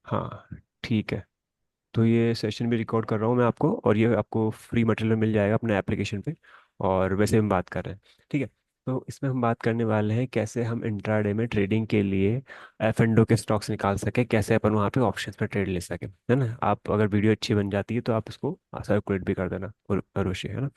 हाँ ठीक है। तो ये सेशन भी रिकॉर्ड कर रहा हूँ मैं आपको, और ये आपको फ्री मटेरियल मिल जाएगा अपने एप्लीकेशन पे। और वैसे हम बात कर रहे हैं, ठीक है। तो इसमें हम बात करने वाले हैं कैसे हम इंट्राडे में ट्रेडिंग के लिए एफ एंड ओ के स्टॉक्स निकाल सके, कैसे अपन वहाँ पे ऑप्शंस पे ट्रेड ले सके, है ना। आप अगर वीडियो अच्छी बन जाती है तो आप इसको सर्कुलेट भी कर देना, और अवश्य, है ना।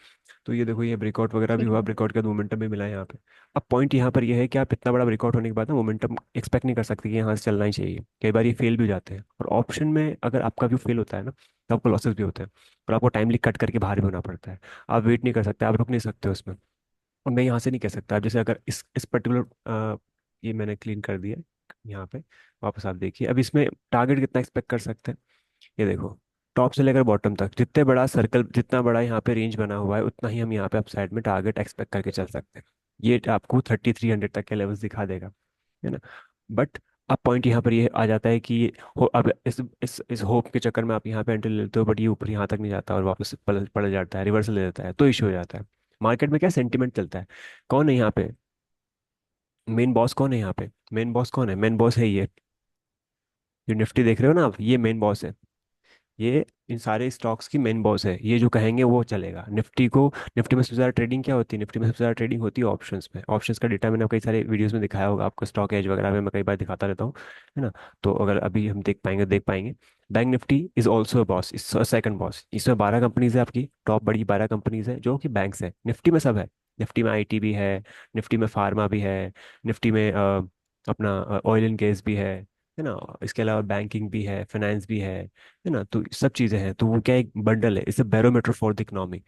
तो ये देखो, ये ब्रेकआउट वगैरह भी ठीक हुआ, है। ब्रेकआउट के बाद मोमेंटम भी मिला है यहाँ पे। अब पॉइंट यहाँ पर ये है कि आप इतना बड़ा ब्रेकआउट होने के बाद ना मोमेंटम एक्सपेक्ट नहीं कर सकते कि यहाँ से चलना ही चाहिए। कई बार ये फेल भी हो जाते हैं, और ऑप्शन में अगर आपका व्यू फेल होता है ना, तो आपको लॉसेस भी होते हैं, और आपको टाइमली कट करके बाहर भी होना पड़ता है। आप वेट नहीं कर सकते, आप रुक नहीं सकते उसमें। और मैं यहाँ से नहीं कह सकता, आप जैसे अगर इस पर्टिकुलर, ये मैंने क्लीन कर दिया है यहाँ पे। वापस आप देखिए, अब इसमें टारगेट कितना एक्सपेक्ट कर सकते हैं। ये देखो, टॉप से लेकर बॉटम तक जितने बड़ा सर्कल, जितना बड़ा यहाँ पे रेंज बना हुआ है, उतना ही हम यहाँ पे अप साइड में टारगेट एक्सपेक्ट करके चल सकते हैं। ये आपको 3300 तक के लेवल्स दिखा देगा, है ना। बट अब पॉइंट यहाँ पर ये आ जाता है कि अब इस होप के चक्कर में आप यहाँ पे एंट्री ले लेते हो, बट ये ऊपर यहाँ तक नहीं जाता और वापस पलट जाता है, रिवर्सल ले लेता है, तो इशू हो जाता है। मार्केट में क्या सेंटिमेंट चलता है। कौन है यहाँ पे मेन बॉस, कौन है यहाँ पे मेन बॉस, कौन है मेन बॉस, है ये जो निफ्टी देख रहे हो ना आप, ये मेन बॉस है। ये इन सारे स्टॉक्स की मेन बॉस है, ये जो कहेंगे वो चलेगा निफ्टी को। निफ्टी में सबसे ज़्यादा ट्रेडिंग क्या होती है, निफ्टी में सबसे ज़्यादा ट्रेडिंग होती है ऑप्शंस में। ऑप्शंस का डेटा मैंने कई सारे वीडियोस में दिखाया होगा आपको, स्टॉक एज वगैरह में मैं कई बार दिखाता रहता हूँ, है ना। तो अगर अभी हम देख पाएंगे bank Nifty is also boss, इस सेकंड बॉस। इसमें 12 कंपनीज है आपकी, टॉप बड़ी 12 कंपनीज है जो कि बैंक्स है। निफ्टी में सब है, निफ्टी में आईटी भी है, निफ्टी में फार्मा भी है, निफ्टी में अपना ऑयल एंड गैस भी है ना। इसके अलावा बैंकिंग भी है, फाइनेंस भी है ना। तो सब चीज़ें हैं, तो वो क्या एक बंडल है, इसे बैरोमीटर फॉर द इकोनॉमी।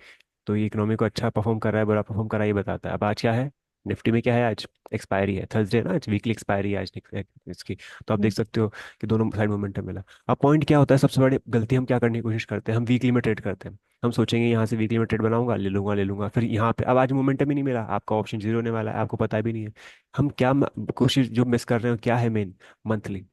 तो ये इकोनॉमी को अच्छा परफॉर्म कर रहा है, बुरा परफॉर्म कर रहा है, ये बताता है। अब आज क्या है निफ्टी में, क्या है आज, एक्सपायरी है, थर्सडे ना आज, वीकली एक्सपायरी है आज इसकी। तो आप देख हम्म। सकते हो कि दोनों साइड मोमेंटम मिला। अब पॉइंट क्या होता है, सबसे बड़ी गलती हम क्या करने की कोशिश करते हैं, हम वीकली में ट्रेड करते हैं। हम सोचेंगे यहाँ से वीकली में ट्रेड बनाऊंगा, ले लूंगा, फिर यहाँ पे अब आज मोमेंटम ही नहीं मिला, आपका ऑप्शन जीरो होने वाला है, आपको पता भी नहीं है। हम क्या कोशिश जो मिस कर रहे हो क्या है मेन, मंथली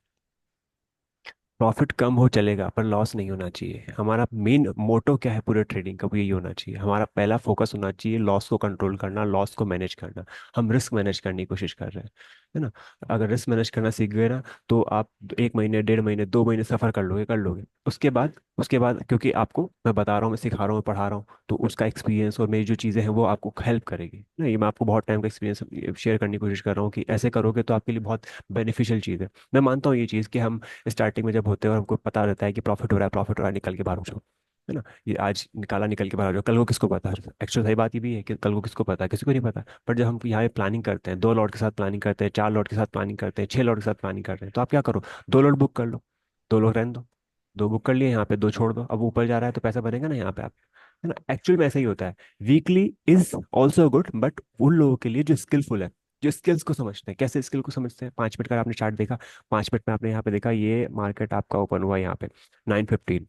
प्रॉफिट कम हो चलेगा पर लॉस नहीं होना चाहिए। हमारा मेन मोटो क्या है पूरे ट्रेडिंग का, वो यही होना चाहिए। हमारा पहला फोकस होना चाहिए लॉस को कंट्रोल करना, लॉस को मैनेज करना। हम रिस्क मैनेज करने की कोशिश कर रहे हैं, है ना। अगर रिस्क मैनेज करना सीख गए ना, तो आप 1 महीने, 1.5 महीने, 2 महीने सफर कर लोगे। उसके बाद क्योंकि आपको मैं बता रहा हूँ, मैं सिखा रहा हूँ, मैं पढ़ा रहा हूँ, तो उसका एक्सपीरियंस और मेरी जो चीज़ें हैं वो आपको हेल्प करेगी ना। ये मैं आपको बहुत टाइम का एक्सपीरियंस शेयर करने की कोशिश कर रहा हूँ कि ऐसे करोगे तो आपके लिए बहुत बेनिफिशियल चीज़ है। मैं मानता हूँ ये चीज़ कि हम स्टार्टिंग में जब होते हैं और हमको पता रहता है कि प्रॉफिट हो रहा है, प्रॉफिट हो रहा है, निकल के बाहर हो जाओ, है ना। ये आज निकाला, निकल के बाहर हो जाओ, कल को किसको पता है। एक्चुअल सही बात ये भी है कि कल को किसको पता है, किसी को नहीं पता। पर जब हम यहाँ पे प्लानिंग करते हैं, 2 लॉट के साथ प्लानिंग करते हैं, 4 लॉट के साथ प्लानिंग करते हैं, 6 लॉट के साथ प्लानिंग करते हैं, तो आप क्या करो, 2 लॉट बुक कर लो, 2 लॉट रहने दो, 2 बुक कर लिए, यहाँ पे 2 छोड़ दो। अब ऊपर जा रहा है तो पैसा बनेगा ना यहाँ पे आप, है ना। एक्चुअल में ऐसा ही होता है। Weekly is also good, but उन लोगों के लिए जो स्किलफुल है, जो स्किल्स को समझते हैं। कैसे स्किल को समझते हैं, 5 मिनट का आपने चार्ट देखा, 5 मिनट में आपने यहाँ पे देखा ये मार्केट आपका ओपन हुआ यहाँ पे 9:15,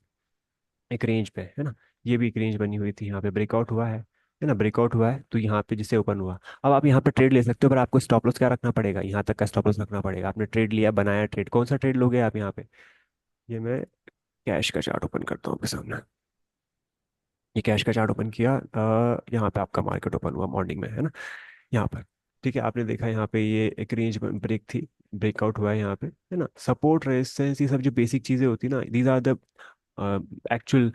एक रेंज पे, है ना। ये भी एक रेंज बनी हुई थी, यहाँ पे ब्रेकआउट हुआ है ना, ब्रेकआउट हुआ है तो यहाँ पे जिससे ओपन हुआ। अब आप यहाँ पे ट्रेड ले सकते हो, पर आपको स्टॉप लॉस क्या रखना पड़ेगा, यहाँ तक का स्टॉप लॉस रखना पड़ेगा। आपने ट्रेड लिया, बनाया ट्रेड, कौन सा ट्रेड लोगे आप यहाँ पे। ये मैं कैश का चार्ट ओपन करता हूँ आपके सामने। ये कैश का चार्ट ओपन किया, यहाँ पे आपका मार्केट ओपन हुआ मॉर्निंग में, है ना, यहाँ पर। ठीक है, आपने देखा यहाँ पे ये एक रेंज ब्रेक थी, ब्रेकआउट हुआ है यहाँ पे, है ना। सपोर्ट रेजिस्टेंस ये सब जो बेसिक चीजें होती है ना, दीज आर द एक्चुअल,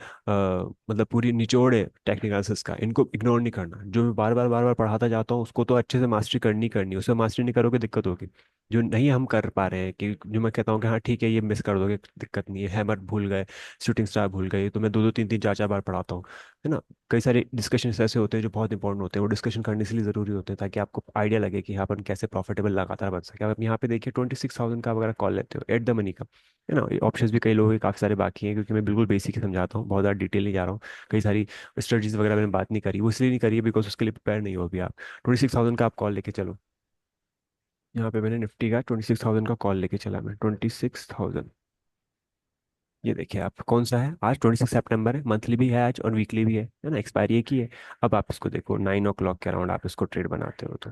मतलब पूरी निचोड़ है टेक्निकल एनालिसिस का। इनको इग्नोर नहीं करना। जो मैं बार बार बार बार पढ़ाता जाता हूँ उसको तो अच्छे से मास्टरी करनी उसे मास्टरी नहीं करोगे दिक्कत होगी। जो नहीं हम कर पा रहे हैं, कि जो मैं कहता हूँ कि हाँ ठीक है ये मिस कर दोगे, दिक्कत नहीं है, हैमर भूल गए, शूटिंग स्टार भूल गए, तो मैं 2 2 3 3 4 4 बार पढ़ाता हूँ, है ना। कई सारे डिस्कशन ऐसे होते हैं जो बहुत इंपॉर्टेंट होते हैं, वो डिस्कशन करने इसलिए जरूरी होते हैं ताकि आपको आइडिया लगे कि यहाँ पर कैसे प्रॉफिटेबल लगातार बन सके। आप यहाँ पे देखिए 26,000 का अगर कॉल लेते हो एट द मनी का, है ना। ऑप्शंस भी कई लोगों के काफ़ी सारे बाकी हैं, क्योंकि मैं बिल्कुल बेसिक ही समझाता हूँ, बहुत ज़्यादा डिटेल नहीं जा रहा हूँ। कई सारी स्ट्रेटजीज वगैरह मैंने बात नहीं करी, वो इसलिए नहीं करी है बिकॉज उसके लिए प्रिपेयर नहीं हो अभी आप। 26,000 का आप कॉल लेके चलो, यहाँ पे मैंने निफ्टी का 26,000 का कॉल लेके चला, मैं 26,000। ये देखिए आप, कौन सा है आज, 26 सितंबर है, मंथली भी है आज और वीकली भी है ना, एक्सपायरी एक ही है। अब आप इसको देखो 9 o'clock के अराउंड आप इसको ट्रेड बनाते हो तो,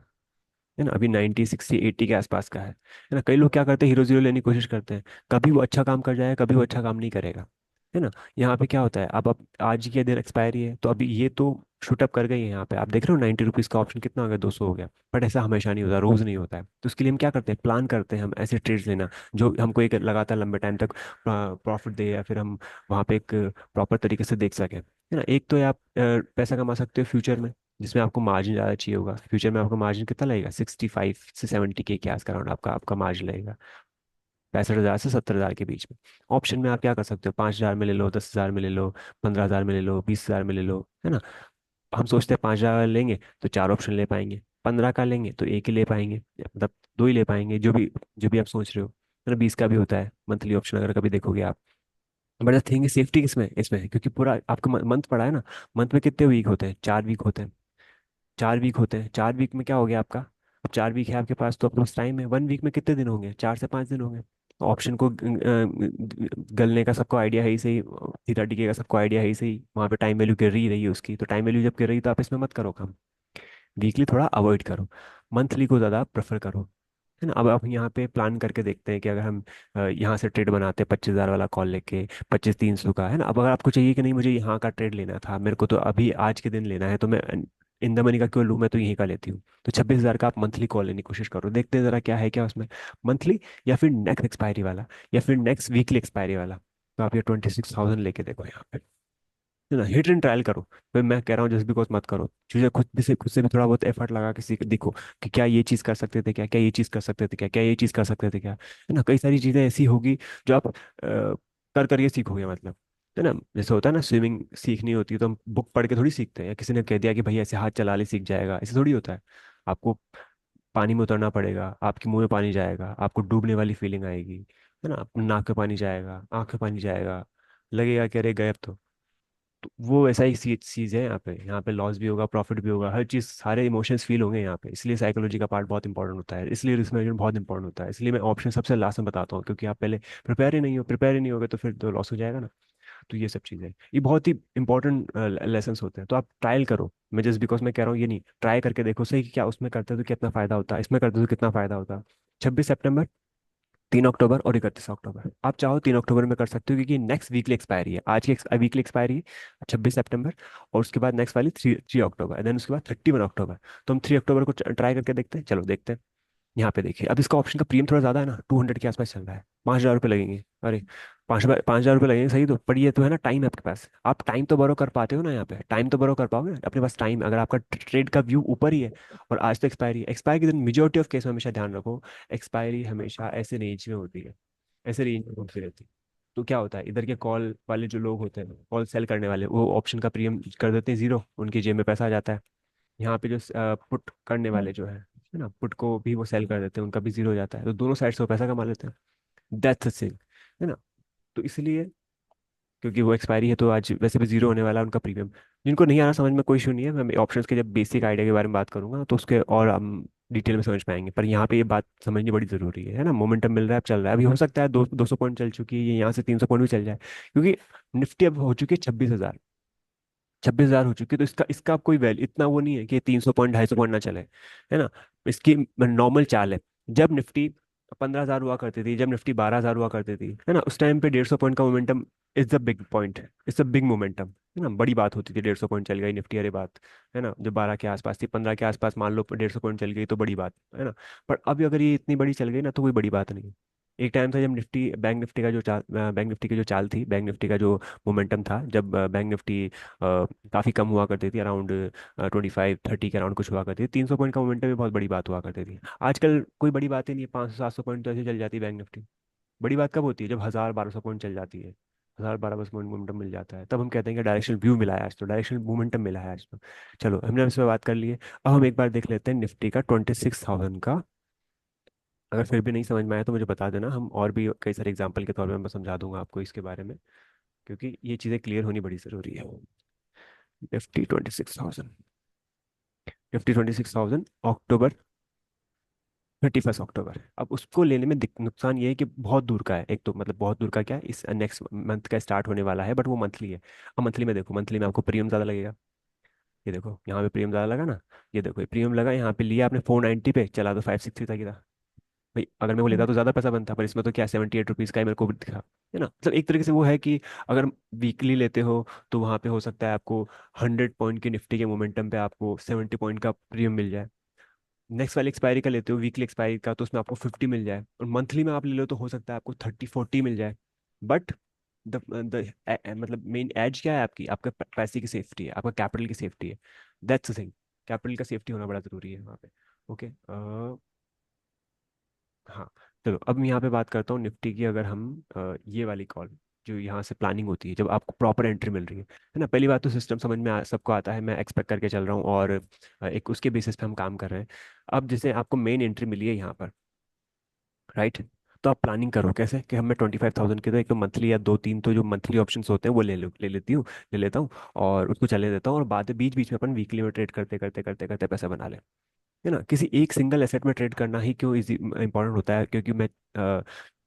है ना, अभी 90 60 80 के आसपास का है ना। कई लोग क्या करते हैं, हीरो जीरो लेने की कोशिश करते हैं, कभी वो अच्छा काम कर जाएगा, कभी वो अच्छा काम नहीं करेगा, है ना। यहाँ पे क्या होता है, अब आज के दिन एक्सपायरी है तो अभी ये तो शूट अप कर गई है यहाँ पे, आप देख रहे हो 90 रुपीज़ का ऑप्शन कितना हो गया, 200 हो गया। बट ऐसा हमेशा नहीं होता, रोज़ नहीं होता है। तो उसके लिए हम क्या करते हैं, प्लान करते हैं हम ऐसे ट्रेड्स लेना जो हमको एक लगातार लंबे टाइम तक प्रॉफिट दे, या फिर हम वहाँ पे एक प्रॉपर तरीके से देख सकें, है ना। एक तो है आप पैसा कमा सकते हो फ्यूचर में, जिसमें आपको मार्जिन ज़्यादा चाहिए होगा। फ्यूचर में आपको मार्जिन कितना लगेगा, 65 से 70 के आस अराउंड आपका आपका मार्जिन लगेगा, 65,000 से 70,000 के बीच में। ऑप्शन में आप क्या कर सकते हो, 5,000 में ले लो, 10,000 में ले लो, 15,000 में ले लो, 20,000 में ले लो, है ना। हम सोचते हैं 5,000 लेंगे तो चार ऑप्शन ले पाएंगे, 15 का लेंगे तो एक ही ले पाएंगे, या मतलब दो ही ले पाएंगे, जो भी आप सोच रहे हो, है ना। 20 का भी होता है मंथली ऑप्शन, अगर कभी देखोगे आप। बट द थिंग सेफ्टी किसमें इसमें है, क्योंकि पूरा आपका मंथ पड़ा है ना। मंथ में कितने वीक होते हैं, 4 वीक होते हैं। 4 वीक होते हैं, 4 वीक में क्या हो गया आपका, अब 4 वीक है आपके पास, तो अपने पास टाइम है। 1 वीक में कितने दिन होंगे, 4 से 5 दिन होंगे। ऑप्शन को गलने का सबको आइडिया है ही सही, थीटा डीके का सबको आइडिया है ही सही, वहाँ पे टाइम वैल्यू गिर ही रही है उसकी। तो टाइम वैल्यू जब गिर रही है तो आप इसमें मत करो काम, वीकली थोड़ा अवॉइड करो, मंथली को ज़्यादा प्रेफर करो, है ना। अब आप यहाँ पे प्लान करके देखते हैं कि अगर हम यहाँ से ट्रेड बनाते हैं 25,000 वाला कॉल लेके, 25-300 का, है ना। अब अगर आपको चाहिए कि नहीं मुझे यहाँ का ट्रेड लेना था, मेरे को तो अभी आज के दिन लेना है, तो मैं इन द मनी का क्यों लूँ, मैं तो यहीं का लेती हूँ। तो 26,000 का आप मंथली कॉल लेने की कोशिश करो, देखते हैं ज़रा क्या है क्या उसमें, मंथली या फिर नेक्स्ट एक्सपायरी वाला, या फिर नेक्स्ट वीकली एक्सपायरी वाला। तो आप ये 26,000 लेके देखो यहाँ पे, है ना। हिट एंड ट्रायल करो। फिर मैं कह रहा हूँ जस्ट बिकॉज मत करो, चीज़ें खुद से भी थोड़ा बहुत एफर्ट लगा के सीख देखो कि क्या ये चीज़ कर सकते थे, क्या क्या ये चीज़ कर सकते थे, क्या क्या ये चीज़ कर सकते थे, क्या, है ना। कई सारी चीज़ें ऐसी होगी जो आप कर करके सीखोगे, मतलब, है ना। जैसे होता है ना, स्विमिंग सीखनी होती है तो हम बुक पढ़ के थोड़ी सीखते हैं, या किसी ने कह दिया कि भाई ऐसे हाथ चला ले सीख जाएगा, ऐसे थोड़ी होता है। आपको पानी में उतरना पड़ेगा, आपके मुंह में पानी जाएगा, आपको डूबने वाली फीलिंग आएगी, है ना। नाक में पानी जाएगा, आंख में पानी जाएगा, लगेगा कि अरे गए अब तो वो ऐसा ही चीज़ है। यहाँ पे लॉस भी होगा, प्रॉफिट भी होगा, हर चीज़, सारे इमोशंस फील होंगे यहाँ पे। इसलिए साइकोलॉजी का पार्ट बहुत इंपॉर्टेंट होता है, इसलिए रिस्क मैनेजमेंट बहुत इंपॉर्टेंट होता है। इसलिए मैं ऑप्शन सबसे लास्ट में बताता हूँ, क्योंकि आप पहले प्रिपेयर ही नहीं होगे तो फिर तो लॉस हो जाएगा ना। तो ये सब चीज़ें, ये बहुत ही इंपॉर्टेंट लेसन होते हैं। तो आप ट्रायल करो, मैं जस्ट बिकॉज मैं कह रहा हूँ ये नहीं, ट्राई करके देखो सही कि क्या उसमें करते तो कितना फायदा होता है, इसमें करते तो कितना फायदा होता है। 26 सितंबर, 3 अक्टूबर और 31 अक्टूबर, आप चाहो 3 अक्टूबर में कर सकते हो, क्योंकि नेक्स्ट वीकली एक्सपायरी है, आज की वीकली एक्सपायरी है 26 सितंबर, और उसके बाद नेक्स्ट वाली 3 अक्टूबर, देन उसके बाद 31 अक्टूबर। तो हम 3 अक्टूबर को ट्राई करके देखते हैं, चलो देखते हैं। यहाँ पे देखिए, अब इसका ऑप्शन का प्रीमियम थोड़ा ज़्यादा है ना, 200 के आसपास चल रहा है, 5,000 रुपये लगेंगे। अरे 5,000 रुपये लगेंगे, सही। तो पर ये तो है ना, टाइम है आपके पास, आप टाइम तो बोरो कर पाते हो ना, यहाँ पे टाइम तो बोरो कर पाओगे ना अपने पास, टाइम अगर आपका ट्रेड का व्यू ऊपर ही है, और आज तो एक्सपायरी है, एक्सपायरी के दिन मेजोरिटी ऑफ केस में हमेशा ध्यान रखो, एक्सपायरी हमेशा ऐसे रेंज में होती है, ऐसे रेंज में घूमती रहती है। तो क्या होता है, इधर के कॉल वाले जो लोग होते हैं, कॉल सेल करने वाले, वो ऑप्शन का प्रीमियम कर देते हैं जीरो, उनकी जेब में पैसा आ जाता है। यहाँ पे जो पुट करने वाले जो है ना, पुट को भी वो सेल कर देते हैं, उनका भी जीरो हो जाता है, तो दोनों साइड से वो पैसा कमा लेते हैं। दैट्स द थिंग, है ना। तो इसलिए, क्योंकि वो एक्सपायरी है तो आज वैसे भी जीरो होने वाला है उनका प्रीमियम। जिनको नहीं आ रहा समझ में, कोई इशू नहीं है, मैं ऑप्शंस के जब बेसिक आइडिया के बारे में बात करूंगा तो उसके और हम डिटेल में समझ पाएंगे। पर यहाँ पे ये बात समझनी बड़ी जरूरी है ना। मोमेंटम मिल रहा है, अब चल रहा है, अभी हो सकता है 200 पॉइंट चल चुकी है, ये यहाँ से 300 पॉइंट भी चल जाए, क्योंकि निफ्टी अब हो चुकी है 26,000, 26,000 हो चुकी है। तो इसका इसका अब कोई वैल्यू इतना वो नहीं है कि 300 पॉइंट 250 पॉइंट ना चले, है ना। इसकी नॉर्मल चाल है, जब निफ्टी 15,000 हुआ करती थी, जब निफ्टी 12,000 हुआ करती थी, है ना, उस टाइम पे 150 पॉइंट का momentum is the big point, it's a big momentum, है ना। बड़ी बात होती थी 150 पॉइंट चल गई निफ्टी, अरे बात, है ना। जब 12 के आसपास थी, 15 के आसपास मान लो 150 पॉइंट चल गई तो बड़ी बात, है ना। पर अभी अगर ये इतनी बड़ी चल गई ना तो कोई बड़ी बात नहीं। एक टाइम था जब बैंक निफ्टी की जो चाल थी, बैंक निफ्टी का जो मोमेंटम था, जब बैंक निफ्टी काफ़ी कम हुआ करती थी, अराउंड 25-30 के अराउंड कुछ हुआ करती थी, 300 पॉइंट का मोमेंटम भी बहुत बड़ी बात हुआ करती थी। आजकल कोई बड़ी बात ही नहीं है, 500-700 पॉइंट तो ऐसे चल जाती है बैंक निफ्टी। बड़ी बात कब होती है, जब 1,000-1,200 पॉइंट चल जाती है, 1,000-1,200 पॉइंट मोमेंटम मिल जाता है, तब हम कहते हैं कि डायरेक्शनल व्यू मिला है आज, तो डायरेक्शनल मोमेंटम मिला है आज तो। चलो हमने इस पर बात कर ली है। अब हम एक बार देख लेते हैं निफ्टी का 26,000 का। अगर फिर भी नहीं समझ में आया तो मुझे बता देना, हम और भी कई सारे एग्जांपल के तौर पे मैं समझा दूंगा आपको इसके बारे में, क्योंकि ये चीज़ें क्लियर होनी बड़ी ज़रूरी है। निफ्टी 26,000, निफ्टी 26,000 अक्टूबर, 31 अक्टूबर। अब उसको लेने में नुकसान ये है कि बहुत दूर का है, एक तो मतलब बहुत दूर का, क्या है, इस नेक्स्ट मंथ का स्टार्ट होने वाला है, बट वो मंथली है। अब मंथली में देखो, मंथली में आपको प्रीमियम ज़्यादा लगेगा, ये देखो यहाँ पे प्रीमियम ज़्यादा लगा ना, ये देखो ये प्रीमियम लगा, यहाँ पे लिया आपने 490 पे, चला तो 563 तक ही था, भाई अगर मैं वो लेता तो ज़्यादा पैसा बनता, पर इसमें तो क्या 78 रुपीज़ का ही मेरे को दिखा, है ना। मतलब एक तरीके से वो है कि अगर वीकली लेते हो तो वहाँ पे हो सकता है आपको 100 पॉइंट की निफ्टी के मोमेंटम पे आपको 70 पॉइंट का प्रीमियम मिल जाए। नेक्स्ट वाली एक्सपायरी का लेते हो, वीकली एक्सपायरी का, तो उसमें आपको 50 मिल जाए, और मंथली में आप ले लो तो हो सकता है आपको 30-40 मिल जाए। बट द मतलब मेन एज क्या है आपकी, आपका पैसे की सेफ्टी है, आपका कैपिटल की सेफ्टी है। That's the thing. कैपिटल का सेफ्टी होना बड़ा जरूरी है वहाँ पे। ओके। हाँ। चलो अब मैं यहाँ पे बात करता हूँ निफ्टी की। अगर हम ये वाली कॉल, जो यहाँ से प्लानिंग होती है, जब आपको प्रॉपर एंट्री मिल रही है ना, पहली बात तो सिस्टम समझ में सबको आता है, मैं एक्सपेक्ट करके चल रहा हूँ, और एक उसके बेसिस पे हम काम कर रहे हैं। अब जैसे आपको मेन एंट्री मिली है यहाँ पर, राइट, तो आप प्लानिंग करो कैसे कि हमें 25,000 के, तो एक तो मंथली या दो तीन तो जो मंथली ऑप्शंस होते हैं वो ले लेती हूँ, ले लेता हूँ, और उसको चले देता हूँ, और बाद में बीच बीच में अपन वीकली में ट्रेड करते करते करते करते पैसा बना ले, है ना। किसी एक सिंगल एसेट में ट्रेड करना ही क्यों इजी इंपॉर्टेंट होता है, क्योंकि मैं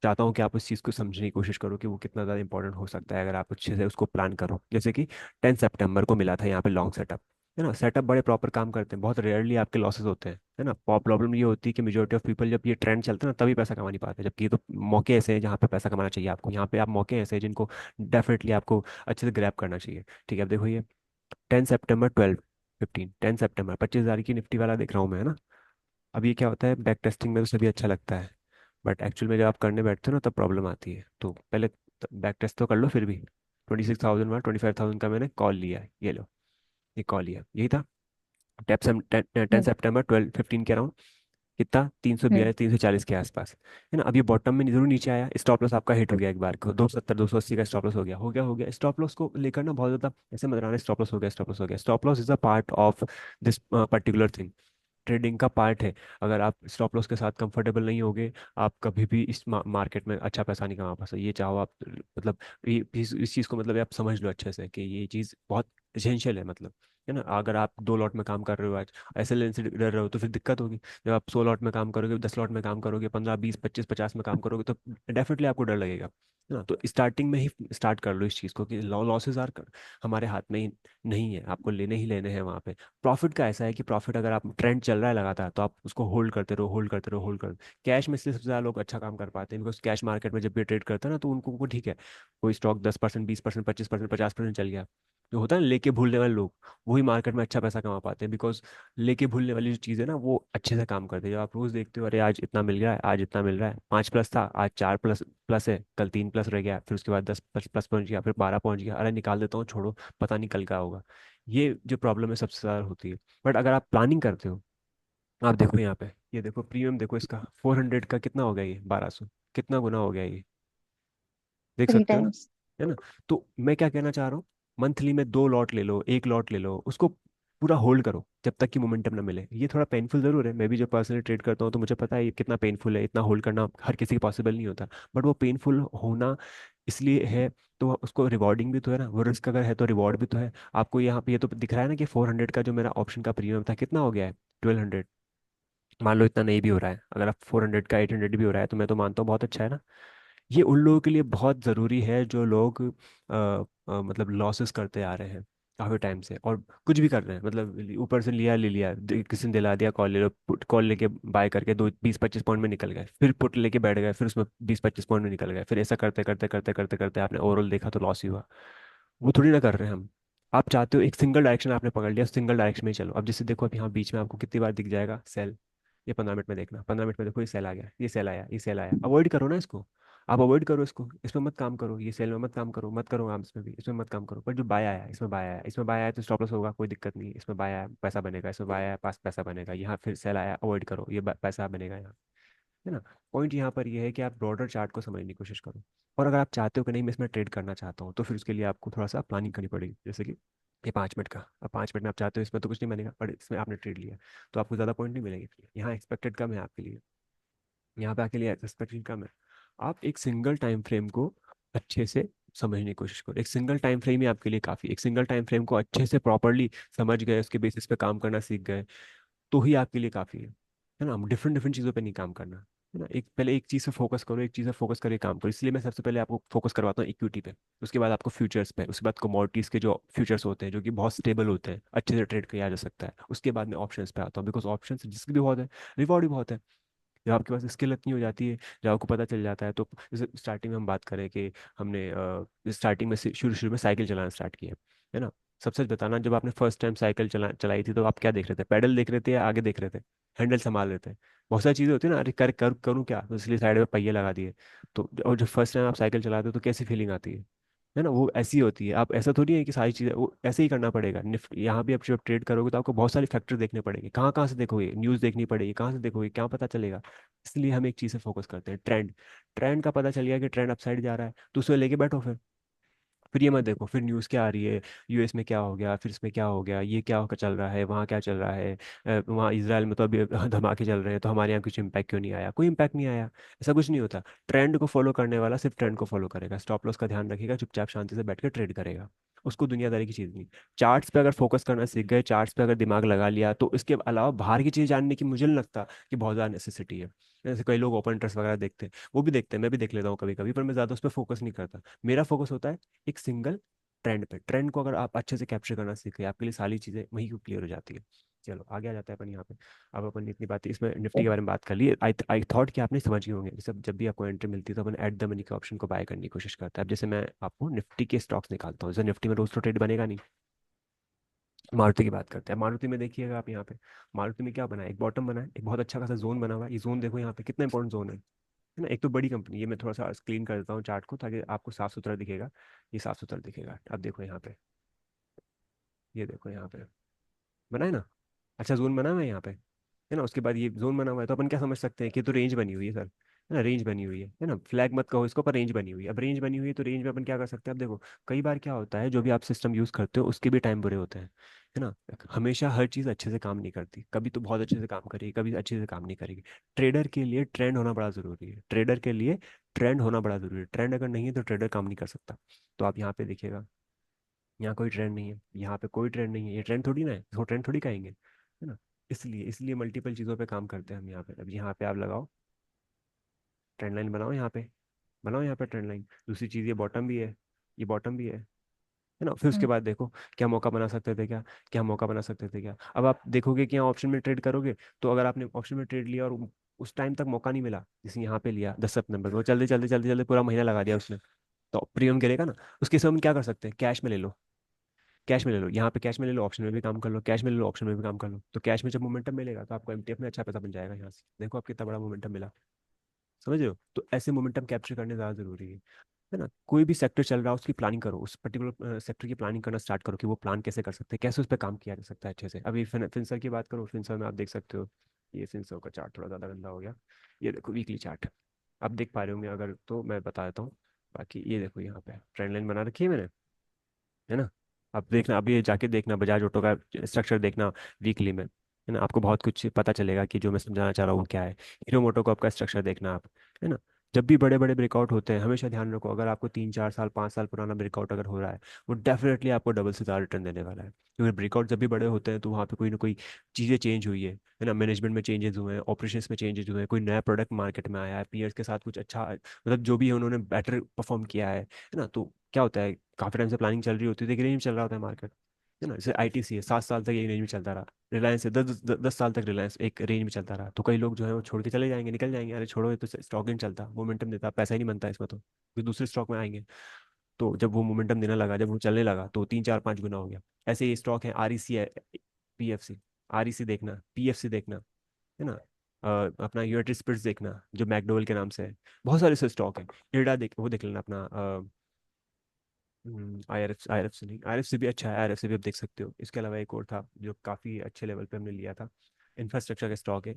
चाहता हूँ कि आप उस चीज़ को समझने की कोशिश करो कि वो कितना ज़्यादा इंपॉर्टेंट हो सकता है अगर आप अच्छे से उसको प्लान करो। जैसे कि 10 सितंबर को मिला था यहाँ पे लॉन्ग सेटअप, है ना। सेटअप बड़े प्रॉपर काम करते हैं, बहुत रेयरली आपके लॉसेस होते हैं, है ना। प्रॉब्लम ये होती है कि मेजोरिटी ऑफ पीपल जब ये ट्रेंड चलता है ना तभी पैसा कमा नहीं पाते, जबकि ये तो मौके ऐसे हैं जहाँ पे पैसा कमाना चाहिए आपको, यहाँ पे आप मौके ऐसे हैं जिनको डेफिनेटली आपको अच्छे से ग्रैब करना चाहिए। ठीक है, अब देखो ये 10 सितंबर 12 15, 10 सितंबर 25,000 की निफ्टी वाला देख रहा हूँ मैं, है ना। अब ये क्या होता है, बैक टेस्टिंग में तो सभी अच्छा लगता है, बट एक्चुअल में जब आप करने बैठते हो ना तब प्रॉब्लम आती है। तो पहले बैक टेस्ट तो कर लो, फिर भी 26,000 में 25,000 का मैंने कॉल लिया है, ये लो, ये कॉल लिया, यही था। टेप से 10 सितंबर 12 15 के अराउंड, कितना, 342 340 के आसपास, है ना। अब ये बॉटम में जरूर नीचे आया, स्टॉप लॉस आपका हिट हो गया एक बार को, 270 280 का स्टॉप लॉस हो गया, हो गया स्टॉप लॉस को लेकर ना बहुत ज्यादा ऐसे मत रहना, स्टॉप लॉस हो गया, स्टॉप लॉस हो गया। Stop loss is a part of this particular thing, trading का पार्ट है। अगर आप स्टॉप लॉस के साथ कंफर्टेबल नहीं होगे, आप कभी भी इस मार्केट में अच्छा पैसा नहीं कमा पाते, ये चाहो आप, मतलब ये इस चीज़ को मतलब आप समझ लो अच्छे से कि ये चीज़ बहुत एसेंशियल है, मतलब, है ना। अगर आप 2 लॉट में काम कर रहे हो आज, ऐसे लेन से डर रहे हो तो फिर दिक्कत होगी। जब आप 100 लॉट में काम करोगे, 10 लॉट में काम करोगे, 15 20 25 50 में काम करोगे, तो डेफिनेटली आपको डर लगेगा, है ना। तो स्टार्टिंग में ही स्टार्ट कर लो इस चीज़ को कि लॉसेस आर हमारे हाथ में ही नहीं है, आपको लेने ही लेने हैं वहाँ पे। प्रॉफिट का ऐसा है कि प्रॉफिट अगर आप ट्रेंड चल रहा है लगातार तो आप उसको होल्ड करते रहो, होल्ड करते रहो, होल्ड कर। कैश में इसलिए सबसे ज़्यादा लोग अच्छा काम कर पाते हैं, बिकॉज कैश मार्केट में जब भी ट्रेड करते हैं ना तो उनको वो ठीक है, कोई स्टॉक 10% 20% 25% 50% चल गया, जो होता है ना लेके भूलने वाले लोग, वही मार्केट में अच्छा पैसा कमा पाते हैं, बिकॉज लेके भूलने वाली जो चीज़ है ना वो अच्छे से काम करते हैं। जब आप रोज देखते हो, अरे आज इतना मिल गया है, आज इतना मिल रहा है, 5 प्लस था, आज 4 प्लस प्लस है, कल 3 प्लस रह गया, फिर उसके बाद 10 प्लस प्लस पहुंच गया, फिर 12 पहुंच गया, अरे निकाल देता हूँ, छोड़ो, पता नहीं कल क्या होगा। ये जो प्रॉब्लम है सबसे ज़्यादा होती है। बट अगर आप प्लानिंग करते हो, आप देखो यहाँ पे, ये देखो प्रीमियम देखो इसका, 400 का कितना हो गया, ये 1200, कितना गुना हो गया ये, देख थ्री सकते हो ना, टाइम्स है ना। तो मैं क्या कहना चाह रहा हूँ, मंथली में 2 लॉट ले लो, एक लॉट ले लो, उसको पूरा होल्ड करो जब तक कि मोमेंटम ना मिले। ये थोड़ा पेनफुल जरूर है, मैं भी जब पर्सनली ट्रेड करता हूँ तो मुझे पता है ये कितना पेनफुल है, इतना होल्ड करना हर किसी के पॉसिबल नहीं होता, बट वो पेनफुल होना इसलिए है, तो उसको रिवॉर्डिंग भी तो है ना, वो रिस्क अगर है तो रिवॉर्ड भी तो है। आपको यहाँ पे ये तो दिख रहा है ना कि 400 का जो मेरा ऑप्शन का प्रीमियम था कितना हो गया है, 1200। मान लो इतना नहीं भी हो रहा है, अगर आप 400 का 800 भी हो रहा है तो मैं तो मानता हूँ बहुत अच्छा है ना। ये उन लोगों के लिए बहुत ज़रूरी है जो लोग मतलब लॉसेस करते आ रहे हैं काफ़ी टाइम से, और कुछ भी कर रहे हैं, मतलब ऊपर से लिया ले लिया, किसी ने दिला दिया कॉल ले लो, पुट कॉल लेके बाय करके दो 20 25 पॉइंट में निकल गए, फिर पुट लेके बैठ गए, फिर उसमें 20 25 पॉइंट में निकल गए, फिर ऐसा करते करते करते करते करते आपने ओवरऑल देखा तो लॉस ही हुआ। वो थोड़ी ना कर रहे हैं हम। आप चाहते हो एक सिंगल डायरेक्शन आपने पकड़ लिया, सिंगल डायरेक्शन में ही चलो। अब जैसे देखो, अब यहाँ बीच में आपको कितनी बार दिख जाएगा सेल, ये 15 मिनट में देखना, 15 मिनट में देखो ये सेल आ गया, ये सेल आया, ये सेल आया, अवॉइड करो ना इसको। आप अवॉइड करो इसको, इसमें मत काम करो, ये सेल में मत काम करो, मत करो आप इसमें भी, इसमें मत काम करो। पर जो बाय आया, इसमें बाय आया, इसमें बाय आया तो स्टॉप लॉस होगा, कोई दिक्कत नहीं, इसमें बाय आया पैसा बनेगा, इसमें बाय आया पास पैसा बनेगा, यहाँ फिर सेल आया, अवॉइड करो, ये पैसा बनेगा यहाँ, है ना। पॉइंट यहाँ पर ये है कि आप ब्रॉडर चार्ट को समझने की कोशिश करो, और अगर आप चाहते हो कि नहीं मैं इसमें ट्रेड करना चाहता हूँ तो फिर उसके लिए आपको थोड़ा सा प्लानिंग करनी पड़ेगी। जैसे कि ये 5 मिनट का, अब 5 मिनट में आप चाहते हो इसमें तो कुछ नहीं बनेगा, पर इसमें आपने ट्रेड लिया तो आपको ज़्यादा पॉइंट नहीं मिलेंगे, यहाँ एक्सपेक्टेड कम है आपके लिए, यहाँ पे आपके लिए एक्सपेक्टेड कम है। आप एक सिंगल टाइम फ्रेम को अच्छे से समझने की कोशिश करो, एक सिंगल टाइम फ्रेम ही आपके लिए काफ़ी, एक सिंगल टाइम फ्रेम को अच्छे से प्रॉपरली समझ गए, उसके बेसिस पे काम करना सीख गए तो ही आपके लिए काफ़ी है ना। डिफरेंट डिफरेंट चीज़ों पे नहीं काम करना, है ना। एक पहले एक चीज़ से फोकस करो, एक चीज़ से फोकस करके काम करो। इसलिए मैं सबसे पहले आपको फोकस करवाता हूँ इक्विटी पे, उसके बाद आपको फ्यूचर्स पे, उसके बाद कमोडिटीज़ के जो फ्यूचर्स होते हैं जो कि बहुत स्टेबल होते हैं, अच्छे से ट्रेड किया जा सकता है, उसके बाद मैं ऑप्शंस पे आता हूँ, बिकॉज ऑप्शन रिस्क भी बहुत है, रिवॉर्ड भी बहुत है। जब आपके पास स्किल इतनी हो जाती है, जब आपको पता चल जाता है, तो जैसे स्टार्टिंग में हम बात करें कि हमने स्टार्टिंग में शुरू शुरू में साइकिल चलाना स्टार्ट किया, है ना। सबसे सच बताना, जब आपने फर्स्ट टाइम साइकिल चलाई थी, तो आप क्या देख रहे थे? पैडल देख रहे थे या आगे देख रहे थे? हैंडल संभाल रहे थे? बहुत सारी चीज़ें होती है ना, अरे करूँ क्या, तो इसलिए साइड में पहिए लगा दिए। तो और जब फर्स्ट टाइम आप साइकिल चलाते हो तो कैसी फीलिंग आती है ना, वो ऐसी होती है। आप ऐसा थोड़ी है कि सारी चीज़ें वो ऐसे ही करना पड़ेगा। निफ्ट यहाँ भी आप जब ट्रेड करोगे तो आपको बहुत सारे फैक्टर देखने पड़ेंगे। कहाँ कहाँ से देखोगे? न्यूज़ देखनी पड़ेगी, कहाँ से देखोगे, क्या पता चलेगा। इसलिए हम एक चीज़ से फोकस करते हैं, ट्रेंड। ट्रेंड का पता चल गया कि ट्रेंड अपसाइड जा रहा है, तो उसे लेके बैठो। फिर ये मत देखो फिर न्यूज़ क्या आ रही है, यूएस में क्या हो गया, फिर इसमें क्या हो गया, ये क्या चल रहा है, वहाँ क्या चल रहा है। वहाँ इसराइल में तो अभी धमाके चल रहे हैं, तो हमारे यहाँ कुछ इम्पैक्ट क्यों नहीं आया? कोई इम्पैक्ट नहीं आया। ऐसा कुछ नहीं होता। ट्रेंड को फॉलो करने वाला सिर्फ ट्रेंड को फॉलो करेगा, स्टॉप लॉस का ध्यान रखेगा, चुपचाप शांति से बैठ कर ट्रेड करेगा। उसको दुनियादारी की चीज़ नहीं। चार्ट्स पे अगर फोकस करना सीख गए, चार्ट्स पे अगर दिमाग लगा लिया, तो इसके अलावा बाहर की चीज़ जानने की मुझे नहीं लगता कि बहुत ज़्यादा नेसेसिटी है। जैसे कई लोग ओपन इंटरेस्ट वगैरह देखते हैं, वो भी देखते हैं, मैं भी देख लेता हूँ कभी कभी, पर मैं ज़्यादा उस पर फोकस नहीं करता। मेरा फोकस होता है एक सिंगल ट्रेंड पे। ट्रेंड को अगर आप अच्छे से कैप्चर करना सीख गए, आपके लिए सारी चीज़ें वहीं क्लियर हो जाती है। चलो आगे आ जाता है अपन यहाँ पे। अब अपन इतनी बातें इसमें निफ्टी के बारे में बात कर ली। आई थॉट कि आपने समझ गए होंगे। जब भी आपको एंट्री मिलती है तो अपन एट द मनी के ऑप्शन को बाय करने की कोशिश करते हैं। अब जैसे मैं आपको निफ्टी के स्टॉक्स निकालता हूँ, जैसे निफ्टी में रोज तो ट्रेड बनेगा नहीं। मारुति की बात करते हैं। मारुति में देखिएगा आप यहाँ पे, मारुति में क्या बना है, एक बॉटम बना है, एक बहुत अच्छा खासा जोन बना हुआ है। ये जोन देखो यहाँ पे कितना इंपॉर्टेंट जोन है ना। एक तो बड़ी कंपनी, ये मैं थोड़ा सा क्लीन कर देता हूँ चार्ट को ताकि आपको साफ सुथरा दिखेगा। ये साफ सुथरा दिखेगा। अब देखो यहाँ पे, ये देखो यहाँ पे बना है ना, अच्छा जोन बना हुआ है यहाँ पे, है ना। उसके बाद ये जोन बना हुआ है, तो अपन क्या समझ सकते हैं कि ये तो रेंज बनी हुई है सर, है ना। रेंज बनी हुई है ना। फ्लैग मत कहो इसको, पर रेंज बनी हुई है। अब रेंज बनी हुई है तो रेंज में अपन क्या कर सकते हैं? अब देखो, कई बार क्या होता है, जो भी आप सिस्टम यूज करते हो उसके भी टाइम बुरे होते हैं, है ना। हमेशा हर चीज़ अच्छे से काम नहीं करती, कभी तो बहुत अच्छे से काम करेगी, कभी अच्छे से काम नहीं करेगी। ट्रेडर के लिए ट्रेंड होना बड़ा जरूरी है, ट्रेडर के लिए ट्रेंड होना बड़ा जरूरी है। ट्रेंड अगर नहीं है तो ट्रेडर काम नहीं कर सकता। तो आप यहाँ पे देखिएगा, यहाँ कोई ट्रेंड नहीं है, यहाँ पे कोई ट्रेंड नहीं है, ये ट्रेंड थोड़ी ना है, इसको ट्रेंड थोड़ी कहेंगे, है ना। इसलिए मल्टीपल चीज़ों पे काम करते हैं हम यहाँ पे। अब यहाँ पे आप लगाओ ट्रेंड लाइन, बनाओ यहाँ पे, बनाओ यहाँ पे ट्रेंड लाइन। दूसरी चीज़, ये बॉटम भी है, ये बॉटम भी है ना। फिर उसके हम्म। बाद देखो, क्या मौका बना सकते थे क्या? क्या मौका बना सकते थे क्या? अब आप देखोगे कि यहाँ ऑप्शन में ट्रेड करोगे, तो अगर आपने ऑप्शन में ट्रेड लिया और उस टाइम तक मौका नहीं मिला, जैसे यहाँ पे लिया 10 सितंबर को, जल्दी जल्दी जल्दी जल्दी पूरा महीना लगा दिया उसने, तो प्रीमियम गिरेगा ना। उसके समय हम क्या कर सकते हैं? कैश में ले लो, कैश में ले लो, यहाँ पे कैश में ले लो, ऑप्शन में भी काम कर लो, कैश में ले लो, ऑप्शन में भी काम कर लो। तो कैश में जब मोमेंटम मिलेगा तो आपको एमटीएफ में अच्छा पैसा बन जाएगा। यहाँ से देखो आप कितना बड़ा मोमेंटम मिला, समझ रहे हो। तो ऐसे मोमेंटम कैप्चर करने ज़्यादा जरूरी है ना। कोई भी सेक्टर चल रहा है उसकी प्लानिंग करो, उस पर्टिकुलर सेक्टर की प्लानिंग करना स्टार्ट करो कि वो प्लान कैसे कर सकते हैं, कैसे उस पर काम किया जा सकता है अच्छे से। अभी फिंसर की बात करो, फिंसर में आप देख सकते हो, ये फिंसर का चार्ट थोड़ा ज़्यादा गंदा हो गया। ये देखो वीकली चार्ट, आप देख पा रहे होंगे अगर, तो मैं बता देता हूँ। बाकी ये देखो यहाँ पे ट्रेंड लाइन बना रखी है मैंने, है ना। अब देखना, अभी जाके देखना बजाज ऑटो का स्ट्रक्चर देखना वीकली में, है ना। आपको बहुत कुछ पता चलेगा कि जो मैं समझाना चाह रहा हूँ वो क्या है। हीरो मोटो को आपका स्ट्रक्चर देखना आप, है ना। जब भी बड़े बड़े ब्रेकआउट होते हैं, हमेशा ध्यान रखो, अगर आपको 3 4 साल 5 साल पुराना ब्रेकआउट अगर हो रहा है, वो डेफिनेटली आपको डबल से ज़्यादा रिटर्न देने वाला है। क्योंकि ब्रेकआउट जब भी बड़े होते हैं तो वहाँ पे कोई ना कोई चीज़ें चेंज हुई है ना। मैनेजमेंट में चेंजेस हुए हैं, ऑपरेशंस में चेंजेस हुए हैं, कोई नया प्रोडक्ट मार्केट में आया है, पीयर्स के साथ कुछ अच्छा, मतलब जो भी है उन्होंने बेटर परफॉर्म किया है ना। तो क्या होता है, काफी टाइम से प्लानिंग चल रही होती है तो एक रेंज में चल रहा होता है मार्केट, है ना। जैसे आईटीसी है, 7 साल तक एक रेंज में चलता रहा। रिलायंस है, 10 साल तक रिलायंस एक रेंज में चलता रहा। तो कई लोग जो है वो छोड़ के चले जाएंगे, निकल जाएंगे, अरे छोड़ो ये तो स्टॉक नहीं चलता, मोमेंटम देता, पैसा ही नहीं बनता इसमें, तो फिर दूसरे स्टॉक में आएंगे। तो जब वो मोमेंटम देने लगा, जब वो चलने लगा, तो 3 4 5 गुना हो गया। ऐसे ये स्टॉक है, आरईसी है, पीएफसी, आरईसी देखना, पीएफसी देखना, है ना। अपना यूनाइटेड स्पिरिट्स देखना जो मैकडोवेल के नाम से है। बहुत सारे ऐसे स्टॉक है। इरडा देख, वो देख लेना अपना, आईआरएफ से नहीं, आईआरएफ से भी अच्छा है, आईआरएफ से भी आप देख सकते हो। इसके अलावा एक और था जो काफ़ी अच्छे लेवल पे हमने लिया था, इंफ्रास्ट्रक्चर का स्टॉक है।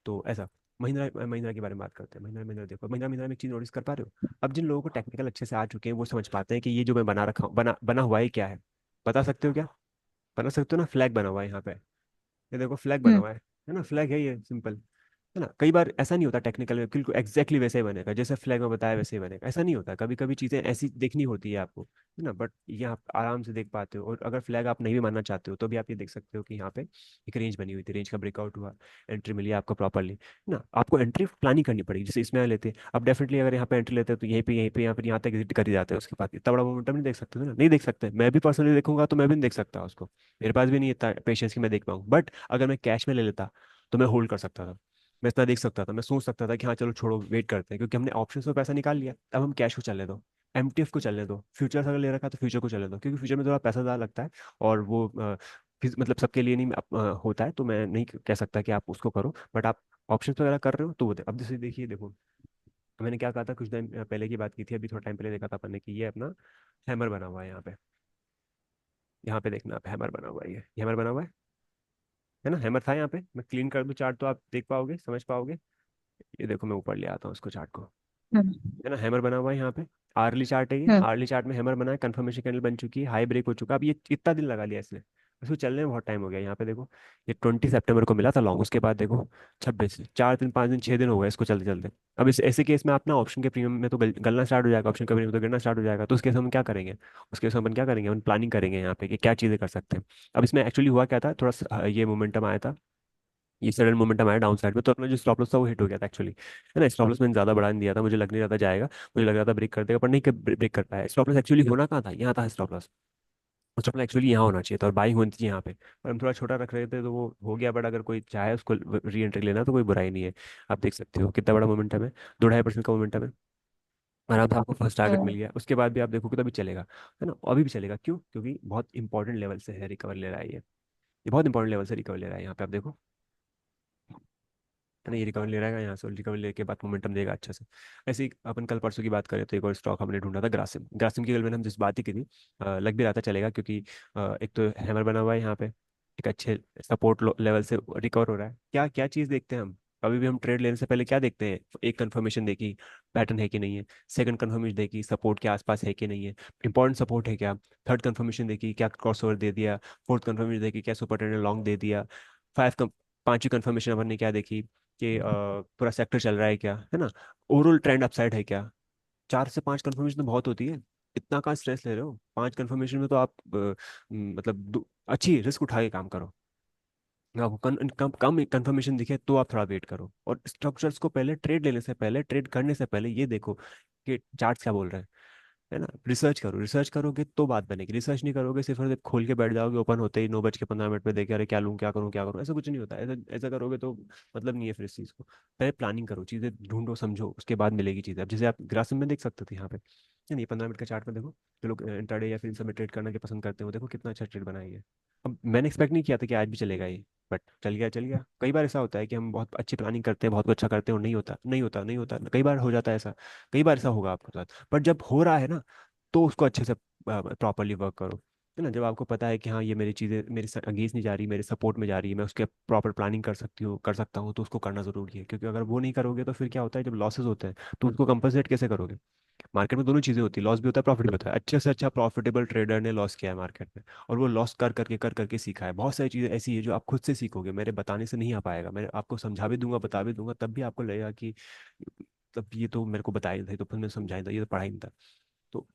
तो ऐसा, महिंद्रा महिंद्रा के बारे में बात करते हैं। महिंद्रा महिंद्रा देखो, महिंद्रा महिंद्रा में एक चीज़ नोटिस कर पा रहे हो? अब जिन लोगों को टेक्निकल अच्छे से आ चुके हैं वो समझ पाते हैं कि ये जो मैं बना रखा हूँ, बना बना हुआ है क्या है। बता सकते हो क्या? बता सकते हो ना, फ्लैग बना हुआ है यहाँ पे, ये देखो फ्लैग बना हम्म। हुआ है ना। फ्लैग है ये, सिंपल, है ना। कई बार ऐसा नहीं होता टेक्निकल में बिल्कुल एग्जैक्टली वैसे ही बनेगा जैसे फ्लैग में बताया, वैसे ही बनेगा, ऐसा नहीं होता। कभी कभी चीज़ें ऐसी देखनी होती है आपको, है ना। बट ये आप आराम से देख पाते हो। और अगर फ्लैग आप नहीं भी मानना चाहते हो तो भी आप ये देख सकते हो कि यहाँ पे एक रेंज बनी हुई थी, रेंज का ब्रेकआउट हुआ, एंट्री मिली आपको प्रॉपरली, है ना। आपको एंट्री प्लानिंग करनी पड़ेगी, जैसे इसमें लेते हैं अब, डेफिनेटली अगर यहाँ पे एंट्री लेते हैं तो यहीं पे यहाँ तक एग्जिट कर ही जाते हैं। उसके बाद इतना बड़ा मोमेंटम नहीं देख सकते थे ना, नहीं देख सकते। मैं भी पर्सनली देखूंगा तो मैं भी नहीं देख सकता उसको, मेरे पास भी नहीं इतना पेशेंस कि मैं देख पाऊँ। बट अगर मैं कैश में ले लेता तो मैं होल्ड कर सकता था। मैं इतना देख सकता था, मैं सोच सकता था कि हाँ चलो छोड़ो वेट करते हैं, क्योंकि हमने ऑप्शन में पैसा निकाल लिया, अब हम कैश को चलने दो, एमटीएफ को चलने दो, फ्यूचर अगर ले रखा है तो फ्यूचर को चलने दो, क्योंकि फ्यूचर में थोड़ा पैसा ज़्यादा लगता है, और वो मतलब सबके लिए नहीं होता है, तो मैं नहीं कह सकता कि आप उसको करो, बट आप ऑप्शन वगैरह कर रहे हो तो वो अब जैसे देखिए देखो, मैंने क्या कहा था कुछ दिन पहले की बात की थी, अभी थोड़ा टाइम पहले देखा था अपन ने कि ये अपना हैमर बना हुआ है यहाँ पे, यहाँ पे देखना आप, हैमर बना हुआ है, ये हैमर बना हुआ है ना, हैमर था यहाँ पे, मैं क्लीन कर दूँ चार्ट तो आप देख पाओगे, समझ पाओगे। ये देखो मैं ऊपर ले आता हूँ इसको चार्ट को, हम्म। है ना, हैमर बना हुआ है यहाँ पे, आर्ली चार्ट है, ये हम्म। आर्ली चार्ट में हैमर बना है, कंफर्मेशन कैंडल बन चुकी है, हाई ब्रेक हो चुका है, अब ये कितना दिन लगा लिया इसने, इसको चलने में बहुत टाइम हो गया, यहाँ पे देखो ये 20 सितंबर को मिला था लॉन्ग, उसके बाद देखो 26, 4 दिन 5 दिन 6 दिन हो गए इसको चलते चलते। अब इस ऐसे केस में आप ना ऑप्शन के प्रीमियम में तो गलना स्टार्ट हो जाएगा, ऑप्शन का प्रीमियम तो गिरना स्टार्ट हो जाएगा, तो उस केस में हम क्या करेंगे, उस केस में अपन क्या करेंगे, हम प्लानिंग करेंगे यहाँ पे कि क्या चीज़ें कर सकते हैं। अब इसमें एक्चुअली हुआ क्या था, थोड़ा ये मोमेंटम आया था, ये सडन मोमेंटम आया डाउन साइड पे, तो अपना जो स्टॉप लॉस था वो हिट हो गया था एक्चुअली, है ना, स्टॉप लॉस मैंने ज्यादा बढ़ा नहीं दिया था, मुझे लग नहीं रहा था जाएगा, मुझे लग रहा था ब्रेक कर देगा, पर नहीं ब्रेक कर पाया, स्टॉप लॉस एक्चुअली होना कहाँ था, यहाँ था stop loss, stop loss actually यहाँ होना चाहिए था और बाइंग होनी चाहिए यहाँ पे, पर हम थोड़ा छोटा रख रहे थे तो वो हो गया, बट अगर कोई चाहे उसको री एंट्री लेना तो कोई बुराई नहीं है। आप देख सकते हो कितना बड़ा मोमेंटम है, 2-2.5% का मोमेंटम है, आराम से आपको फर्स्ट टारगेट मिल हम्म। गया, उसके बाद भी आप देखोगे तो अभी चलेगा, है ना, अभी भी चलेगा, क्यों, क्योंकि बहुत इंपॉर्टेंट लेवल से है रिकवर ले रहा है ये बहुत इंपॉर्टेंट लेवल से रिकवर ले रहा है, यहाँ पे आप देखो, है ना, ये रिकवर ले रहेगा यहाँ से, रिकवर लेने के बाद मोमेंटम देगा अच्छा से। ऐसे ही अपन कल परसों की बात करें तो एक और स्टॉक हमने ढूंढा था, ग्रासिम, ग्रासिम की कल मैंने हम जिस बात ही की थी, लग भी रहा था चलेगा, क्योंकि एक तो हैमर बना हुआ है यहाँ पे, एक अच्छे सपोर्ट लेवल से रिकवर हो रहा है, क्या क्या चीज़ देखते हैं हम, कभी भी हम ट्रेड लेने से पहले क्या देखते हैं, एक कंफर्मेशन देखी, पैटर्न है कि नहीं है, सेकंड कंफर्मेशन देखी, सपोर्ट के आसपास है कि नहीं है, इंपॉर्टेंट सपोर्ट है क्या, थर्ड कंफर्मेशन देखी, क्या क्रॉस ओवर दे दिया, फोर्थ कंफर्मेशन देखी, क्या सुपर ट्रेंड लॉन्ग दे दिया, फाइव, पांचवी कंफर्मेशन अपन ने क्या देखी कि पूरा सेक्टर चल रहा है क्या, है ना, ओवरऑल ट्रेंड अपसाइड है क्या, 4 से 5 कंफर्मेशन तो बहुत होती है, इतना कहाँ स्ट्रेस ले रहे हो, 5 कंफर्मेशन में तो आप मतलब अच्छी रिस्क उठा के काम करो, आपको कम कम कंफर्मेशन दिखे तो आप थोड़ा वेट करो, और स्ट्रक्चर्स को पहले ट्रेड लेने से पहले, ट्रेड करने से पहले ये देखो कि चार्ट्स क्या बोल रहे हैं, है ना, रिसर्च करो, रिसर्च करोगे तो बात बनेगी, रिसर्च नहीं करोगे सिर्फ और सिर्फ खोल के बैठ जाओगे, ओपन होते ही 9:15 पे देखे अरे क्या लूँ क्या करूँ क्या करूँ, ऐसा कुछ नहीं होता, ऐसा ऐसा करोगे तो मतलब नहीं है फिर इस चीज़ को, पहले प्लानिंग करो, चीज़ें ढूंढो समझो, उसके बाद मिलेगी चीज़ें, अब जैसे आप ग्रासिम में देख सकते थे यहाँ पे, है नहीं, 15 मिनट का चार्ट में देखो, जो लोग इंट्राडे या फिर इन सब में ट्रेड करना के पसंद करते हो, देखो कितना अच्छा ट्रेड बनाई है। अब मैंने एक्सपेक्ट नहीं किया था कि आज भी चलेगा ये, बट चल गया चल गया, कई बार ऐसा होता है कि हम बहुत अच्छी प्लानिंग करते हैं, बहुत कुछ अच्छा करते हैं और नहीं होता नहीं होता नहीं होता, कई बार हो जाता है ऐसा, कई बार ऐसा होगा आपके साथ, बट जब हो रहा है ना तो उसको अच्छे से प्रॉपरली वर्क करो, है ना, जब आपको पता है कि हाँ ये मेरी चीज़ें मेरे अगेंस्ट नहीं जा रही, मेरे सपोर्ट में जा रही है, मैं उसके प्रॉपर प्लानिंग कर सकता हूँ, तो उसको करना जरूरी है, क्योंकि अगर वो नहीं करोगे तो फिर क्या होता है, जब लॉसेस होते हैं तो उसको कंपनसेट कैसे करोगे, मार्केट में दोनों चीज़ें होती है, लॉस भी होता है प्रॉफिट भी होता है, अच्छे से अच्छा प्रॉफिटेबल ट्रेडर ने लॉस किया है मार्केट में, और वो लॉस कर करके सीखा है, बहुत सारी चीज़ें ऐसी है जो आप खुद से सीखोगे, मेरे बताने से नहीं आ पाएगा, मैं आपको समझा भी दूंगा बता भी दूंगा तब भी आपको लगेगा कि तब ये तो मेरे को बताया था, तो फिर मैं समझाया था, ये तो पढ़ाई नहीं था, तो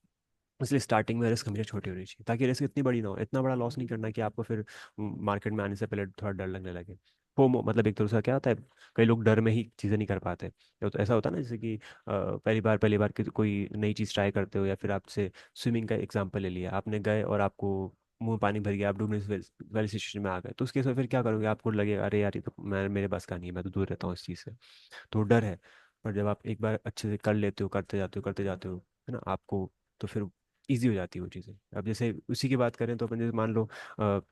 इसलिए स्टार्टिंग में रिस्क हमेशा छोटी होनी चाहिए, ताकि रिस्क इतनी बड़ी ना हो, इतना बड़ा लॉस नहीं करना कि आपको फिर मार्केट में आने से पहले थोड़ा डर लगने लगे, फोमो मतलब एक तरह से क्या होता है, कई लोग डर में ही चीज़ें नहीं कर पाते, या तो ऐसा होता है ना जैसे कि पहली बार कोई नई चीज़ ट्राई करते हो, या फिर आपसे स्विमिंग का एग्जांपल ले लिया, आपने गए और आपको मुंह पानी भर गया, आप डूबने से वाली सिचुएशन में आ गए, तो उस केस में फिर क्या करोगे, आपको लगेगा अरे यार ये तो मैं मेरे बस का नहीं है, मैं तो दूर रहता हूँ इस चीज़ से, तो डर है, पर जब आप एक बार अच्छे से कर लेते हो, करते जाते हो, है ना, आपको तो फिर ईजी हो जाती है वो चीज़ें। अब जैसे उसी की बात करें तो अपन जैसे मान लो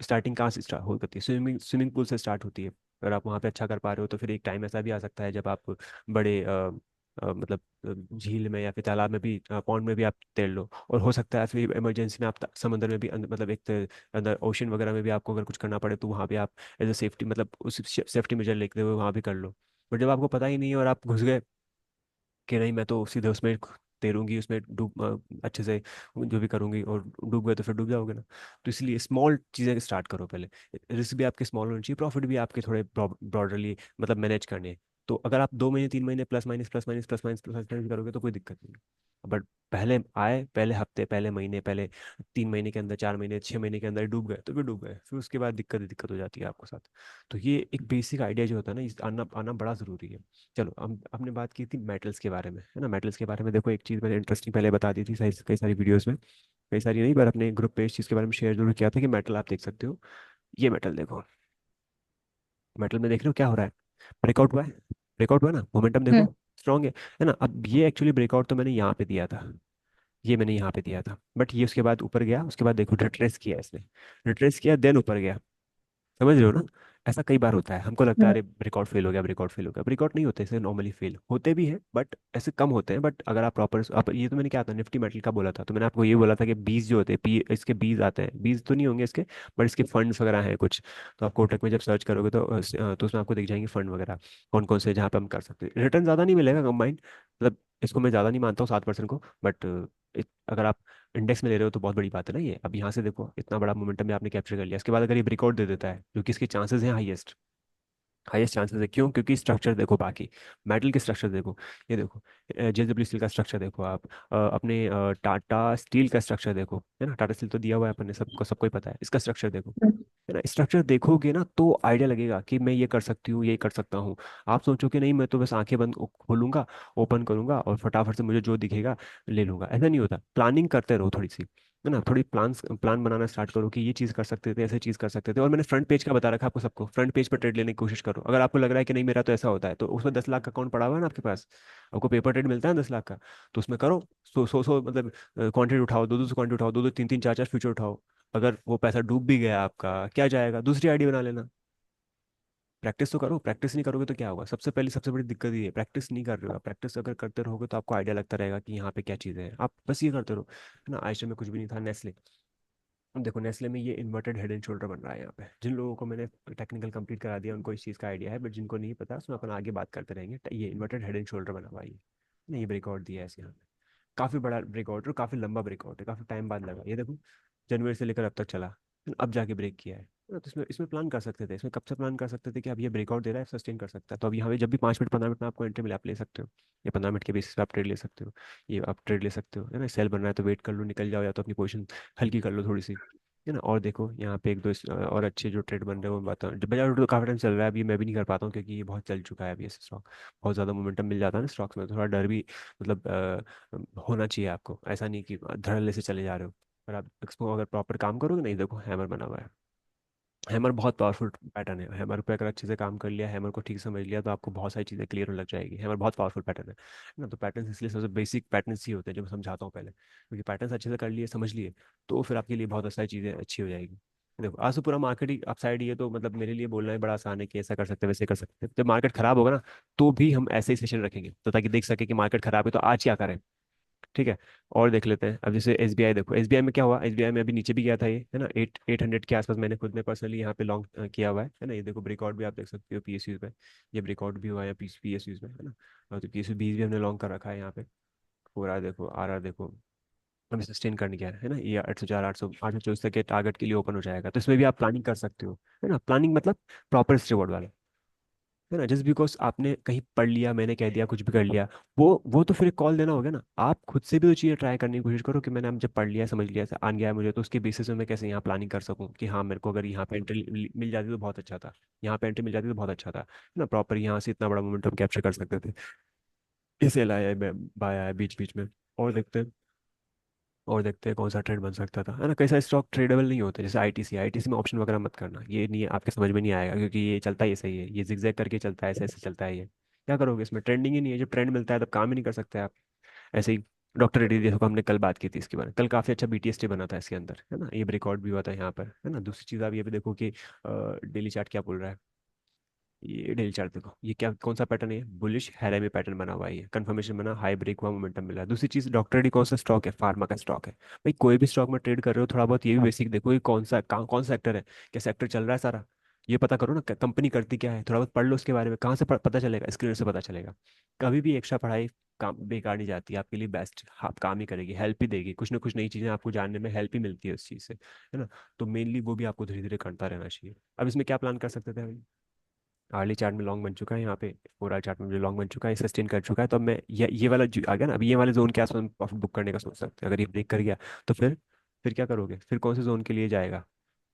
स्टार्टिंग कहाँ से स्टार्ट होती है, स्विमिंग पूल से स्टार्ट होती है, अगर आप वहाँ पे अच्छा कर पा रहे हो तो फिर एक टाइम ऐसा भी आ सकता है जब आप बड़े मतलब झील में या फिर तालाब में भी, पॉन्ड में भी आप तैर लो, और हो सकता है फिर इमरजेंसी में आप समंदर में भी मतलब एक अंदर ओशन वगैरह में भी आपको अगर कुछ करना पड़े तो वहाँ भी आप एज अ सेफ्टी मतलब उस सेफ्टी मेजर लेते हुए वहाँ भी कर लो, बट जब आपको पता ही नहीं है और आप घुस गए कि नहीं मैं तो सीधे उसमें तैरूंगी, उसमें डूब अच्छे से जो भी करूंगी, और डूब गए तो फिर डूब जाओगे ना, तो इसलिए स्मॉल चीज़ें स्टार्ट करो पहले, रिस्क भी आपके स्मॉल होने चाहिए, प्रॉफिट भी आपके थोड़े ब्रॉडरली मतलब मैनेज करने हैं। तो अगर आप 2 महीने 3 महीने प्लस माइनस करोगे तो कोई दिक्कत नहीं, बट पहले आए, पहले हफ्ते, पहले महीने, पहले 3 महीने के अंदर, 4 महीने, 6 महीने के अंदर डूब गए तो फिर डूब गए, फिर उसके बाद दिक्कत ही दिक्कत हो जाती है आपको साथ, तो ये एक बेसिक आइडिया जो होता है ना, इस आना आना बड़ा ज़रूरी है। चलो हम आपने बात की थी मेटल्स के बारे में, है ना, मेटल्स के बारे में देखो एक चीज़ मैंने इंटरेस्टिंग पहले बता दी थी कई सारी वीडियोस में, कई सारी नहीं पर अपने ग्रुप पे इस चीज़ के बारे में शेयर जरूर किया था कि मेटल आप देख सकते हो, ये मेटल देखो, मेटल में देख रहे हो क्या हो रहा है, ब्रेकआउट हुआ है, ब्रेकआउट हुआ ना, मोमेंटम देखो हम्म। स्ट्रांग है ना। अब ये एक्चुअली ब्रेकआउट तो मैंने यहाँ पे दिया था, ये मैंने यहाँ पे दिया था, बट ये उसके बाद ऊपर गया, उसके बाद देखो रिट्रेस किया इसने, रिट्रेस किया देन ऊपर गया। समझ रहे हो ना। ऐसा कई बार होता है, हमको लगता है हम्म। अरे ब्रेकआउट फेल हो गया, ब्रेकआउट फेल हो गया, ब्रेकआउट नहीं होते ऐसे, नॉर्मली फेल होते भी हैं बट ऐसे कम होते हैं। बट अगर आप प्रॉपर, आप ये तो मैंने क्या था निफ्टी मेटल का बोला था, तो मैंने आपको ये बोला था कि बीज जो होते हैं पी, इसके बीज आते हैं, बीज तो नहीं होंगे इसके, बट इसके फंड्स वगैरह हैं कुछ। तो आप कोटक में जब सर्च करोगे तो तो उसमें आपको दिख जाएंगे फंड वगैरह कौन कौन से, जहाँ पे हम कर सकते हैं। रिटर्न ज़्यादा नहीं मिलेगा कंबाइंड, मतलब इसको मैं ज़्यादा नहीं मानता हूँ 7% को, बट अगर आप इंडेक्स में ले रहे हो तो बहुत बड़ी बात है ना ये। अब यहाँ से देखो इतना बड़ा मोमेंटम में आपने कैप्चर कर लिया, इसके बाद अगर ये ब्रेकआउट दे देता है, जो कि इसके चांसेस हैं हाईएस्ट, हाईएस्ट चांसेस है, क्यों? क्योंकि स्ट्रक्चर देखो बाकी मेटल के स्ट्रक्चर देखो, ये देखो जेडब्ल्यू स्टील का स्ट्रक्चर देखो आप, अपने टाटा स्टील का स्ट्रक्चर देखो, है ना, टाटा स्टील तो दिया हुआ है अपन ने, सबको सबको ही पता है, इसका स्ट्रक्चर देखो, हम्म। है ना। स्ट्रक्चर देखोगे ना तो आइडिया लगेगा कि मैं ये कर सकती हूँ, ये कर सकता हूँ। आप सोचो कि नहीं मैं तो बस आंखें बंद खोलूंगा, ओपन करूंगा और फटाफट से मुझे जो दिखेगा ले लूंगा, ऐसा नहीं होता। प्लानिंग करते रहो थोड़ी सी, है ना, थोड़ी प्लान बनाना स्टार्ट करो कि ये चीज़ कर सकते थे, ऐसे चीज़ कर सकते थे। और मैंने फ्रंट पेज का बता रखा है आपको सबको, फ्रंट पेज पर ट्रेड लेने की कोशिश करो। अगर आपको लग रहा है कि नहीं मेरा तो ऐसा होता है, तो उसमें 10 लाख का अकाउंट पड़ा हुआ है ना आपके पास, आपको पेपर ट्रेड मिलता है 10 लाख का, तो उसमें करो। सो मतलब क्वांटिटी उठाओ, दो दो सौ क्वांटिटी उठाओ, दो दो तीन तीन चार चार फ्यूचर उठाओ। अगर वो पैसा डूब भी गया आपका क्या जाएगा, दूसरी आईडी बना लेना। प्रैक्टिस तो करो, प्रैक्टिस नहीं करोगे तो क्या होगा, सबसे पहली सबसे बड़ी दिक्कत ये है, प्रैक्टिस नहीं कर रहे हो। प्रैक्टिस अगर करते रहोगे तो आपको आइडिया लगता रहेगा कि यहाँ पे क्या चीज़ें हैं, आप बस ये करते रहो, है ना। आइशर में कुछ भी नहीं था, नेस्ले, अब देखो नेस्ले में ये इन्वर्टेड हेड एंड शोल्डर बन रहा है यहाँ पे। जिन लोगों को मैंने टेक्निकल कंप्लीट करा दिया उनको इस चीज़ का आइडिया है, बट जिनको नहीं पता उसमें अपन आगे बात करते रहेंगे। ये इन्वर्टेड हेड एंड शोल्डर बना हुआ है ये, नहीं, ये ब्रेकआउट दिया है इस यहाँ पे, काफ़ी बड़ा ब्रेकआउट और काफ़ी लंबा ब्रेकआउट है, काफ़ी टाइम बाद लगा, ये देखो जनवरी से लेकर अब तक चला, अब जाके ब्रेक किया है। तो इसमें इसमें प्लान कर सकते थे, इसमें कब से प्लान कर सकते थे कि अब ये ब्रेकआउट दे रहा है, सस्टेन कर सकता है, तो अब यहाँ पे जब भी 5 मिनट 15 मिनट में आपको एंट्री मिले आप ले सकते हो, या 15 मिनट के बेसिस पे आप ट्रेड ले सकते हो, ये आप ट्रेड ले सकते हो, है ना। सेल बन रहा है तो वेट कर लो, निकल जाओ, या तो अपनी पोजीशन हल्की कर लो थोड़ी सी, है ना। और देखो यहाँ पे एक दो और अच्छे जो ट्रेड बन रहे हैं वो बताओ। बाजार तो काफ़ी टाइम चल रहा है, अभी मैं भी नहीं कर पाता हूँ क्योंकि ये बहुत चल चुका है अभी, ऐसे स्टॉक बहुत ज़्यादा मोमेंटम मिल जाता है ना स्टॉक्स में, तो थोड़ा डर भी, मतलब होना चाहिए आपको, ऐसा नहीं कि धड़ल्ले से चले जा रहे हो। पर आप इसको अगर प्रॉपर काम करोगे, नहीं देखो हैमर बना हुआ है, हैमर बहुत पावरफुल पैटर्न है। हैमर पे अगर अच्छे से काम कर लिया, हैमर को ठीक से समझ लिया, तो आपको बहुत सारी चीज़ें क्लियर होने लग जाएगी। हैमर बहुत पावरफुल पैटर्न है ना। तो पैटर्न इसलिए सबसे बेसिक पैटर्न्स ही होते हैं जो मैं समझाता हूँ पहले, क्योंकि पैटर्न्स अच्छे से कर लिए, समझ लिए, तो फिर आपके लिए बहुत सारी चीज़ें अच्छी हो जाएगी। देखो आज तो पूरा मार्केट ही अपसाइड ही है, तो मतलब मेरे लिए बोलना है बड़ा आसान है कि ऐसा कर सकते हैं, वैसे कर सकते हैं। जब मार्केट खराब होगा ना, तो भी हम ऐसे ही सेशन रखेंगे, तो ताकि देख सके कि मार्केट खराब है तो आज क्या करें। ठीक है। और देख लेते हैं, अब जैसे एसबीआई देखो, एसबीआई में क्या हुआ, एसबीआई में अभी नीचे भी गया था ये, है ना, 800 के आसपास मैंने खुद ने पर्सनली यहाँ पे लॉन्ग किया हुआ है ना। ये देखो ब्रेकआउट भी आप देख सकते हो पीएसयूज में, ये ब्रेकआउट भी हुआ है पीएसयूज में, है ना। और तो पीएसयू बीस भी हमने लॉन्ग कर रखा है यहाँ पे। पूरा देखो आर देखो, हमें सस्टेन करने क्या है ना, ये 804 824 तक के टारगेट के लिए ओपन हो जाएगा, तो इसमें भी आप प्लानिंग कर सकते हो, है ना। प्लानिंग मतलब प्रॉपर रिवॉर्ड वाला, है ना। जस्ट बिकॉज आपने कहीं पढ़ लिया, मैंने कह दिया, कुछ भी कर लिया, वो तो फिर एक कॉल देना होगा ना। आप खुद से भी वो चीज़ें ट्राई करने की कोशिश करो कि मैंने अब जब पढ़ लिया, समझ लिया, आन गया है मुझे, तो उसके बेसिस में मैं कैसे यहाँ प्लानिंग कर सकूँ कि हाँ मेरे को अगर यहाँ पे एंट्री मिल जाती तो बहुत अच्छा था, यहाँ पे एंट्री मिल जाती तो बहुत अच्छा था, है ना। प्रॉपर यहाँ से इतना बड़ा मोमेंटम कैप्चर कर सकते थे, इसे लाया है बाय आया बीच बीच में। और देखते हैं, और देखते हैं कौन सा ट्रेड बन सकता था, है ना। कई सारे स्टॉक ट्रेडेबल नहीं होते, जैसे आईटीसी, आईटीसी में ऑप्शन वगैरह मत करना, ये नहीं है, आपके समझ में नहीं आएगा, क्योंकि ये चलता ही सही है, ये जिगजैग करके चलता है, ऐसे ऐसे चलता है ये, क्या करोगे इसमें, ट्रेंडिंग ही नहीं है। जब ट्रेंड मिलता है तब काम ही नहीं कर सकते आप। ऐसे ही डॉक्टर रेड्डी देखो, हमने कल बात की थी इसके बारे में, कल काफी अच्छा बीटीएसटी बना था इसके अंदर, है ना, ये ब्रेकआउट भी हुआ था यहाँ पर, है ना। दूसरी चीज़ आप ये भी देखो कि डेली चार्ट क्या बोल रहा है, ये डेली चार्ट देखो, ये क्या कौन सा पैटर्न है, बुलिश हैरामी पैटर्न बना हुआ है, ये कंफर्मेशन बना, हाई ब्रेक हुआ, मोमेंटम मिला। दूसरी चीज डॉक्टर डी कौन सा स्टॉक है, फार्मा का स्टॉक है। भाई कोई भी स्टॉक में ट्रेड कर रहे हो, थोड़ा बहुत ये भी बेसिक देखो, ये कौन सा सेक्टर है, क्या सेक्टर चल रहा है सारा, ये पता करो ना, कंपनी करती क्या है, थोड़ा बहुत पढ़ लो उसके बारे में। कहाँ से पता चलेगा, स्क्रीन से पता चलेगा। कभी भी एक्स्ट्रा पढ़ाई काम बेकार नहीं जाती, आपके लिए बेस्ट, आप काम ही करेगी, हेल्प ही देगी, कुछ ना कुछ नई चीजें आपको जानने में हेल्प ही मिलती है उस चीज से, है ना। तो मेनली वो भी आपको धीरे धीरे करता रहना चाहिए। अब इसमें क्या प्लान कर सकते थे भाई, आर्ली चार्ट में लॉन्ग बन चुका है यहाँ पे, फोर चार्ट में मुझे लॉन्ग बन चुका है, सस्टेन कर चुका है, तो अब मैं ये वाला जो आ गया ना, अब ये वाले जोन के आसपास में प्रॉफिट बुक करने का सोच सकते हैं। अगर ये ब्रेक कर गया तो फिर क्या करोगे, फिर कौन से जोन के लिए जाएगा,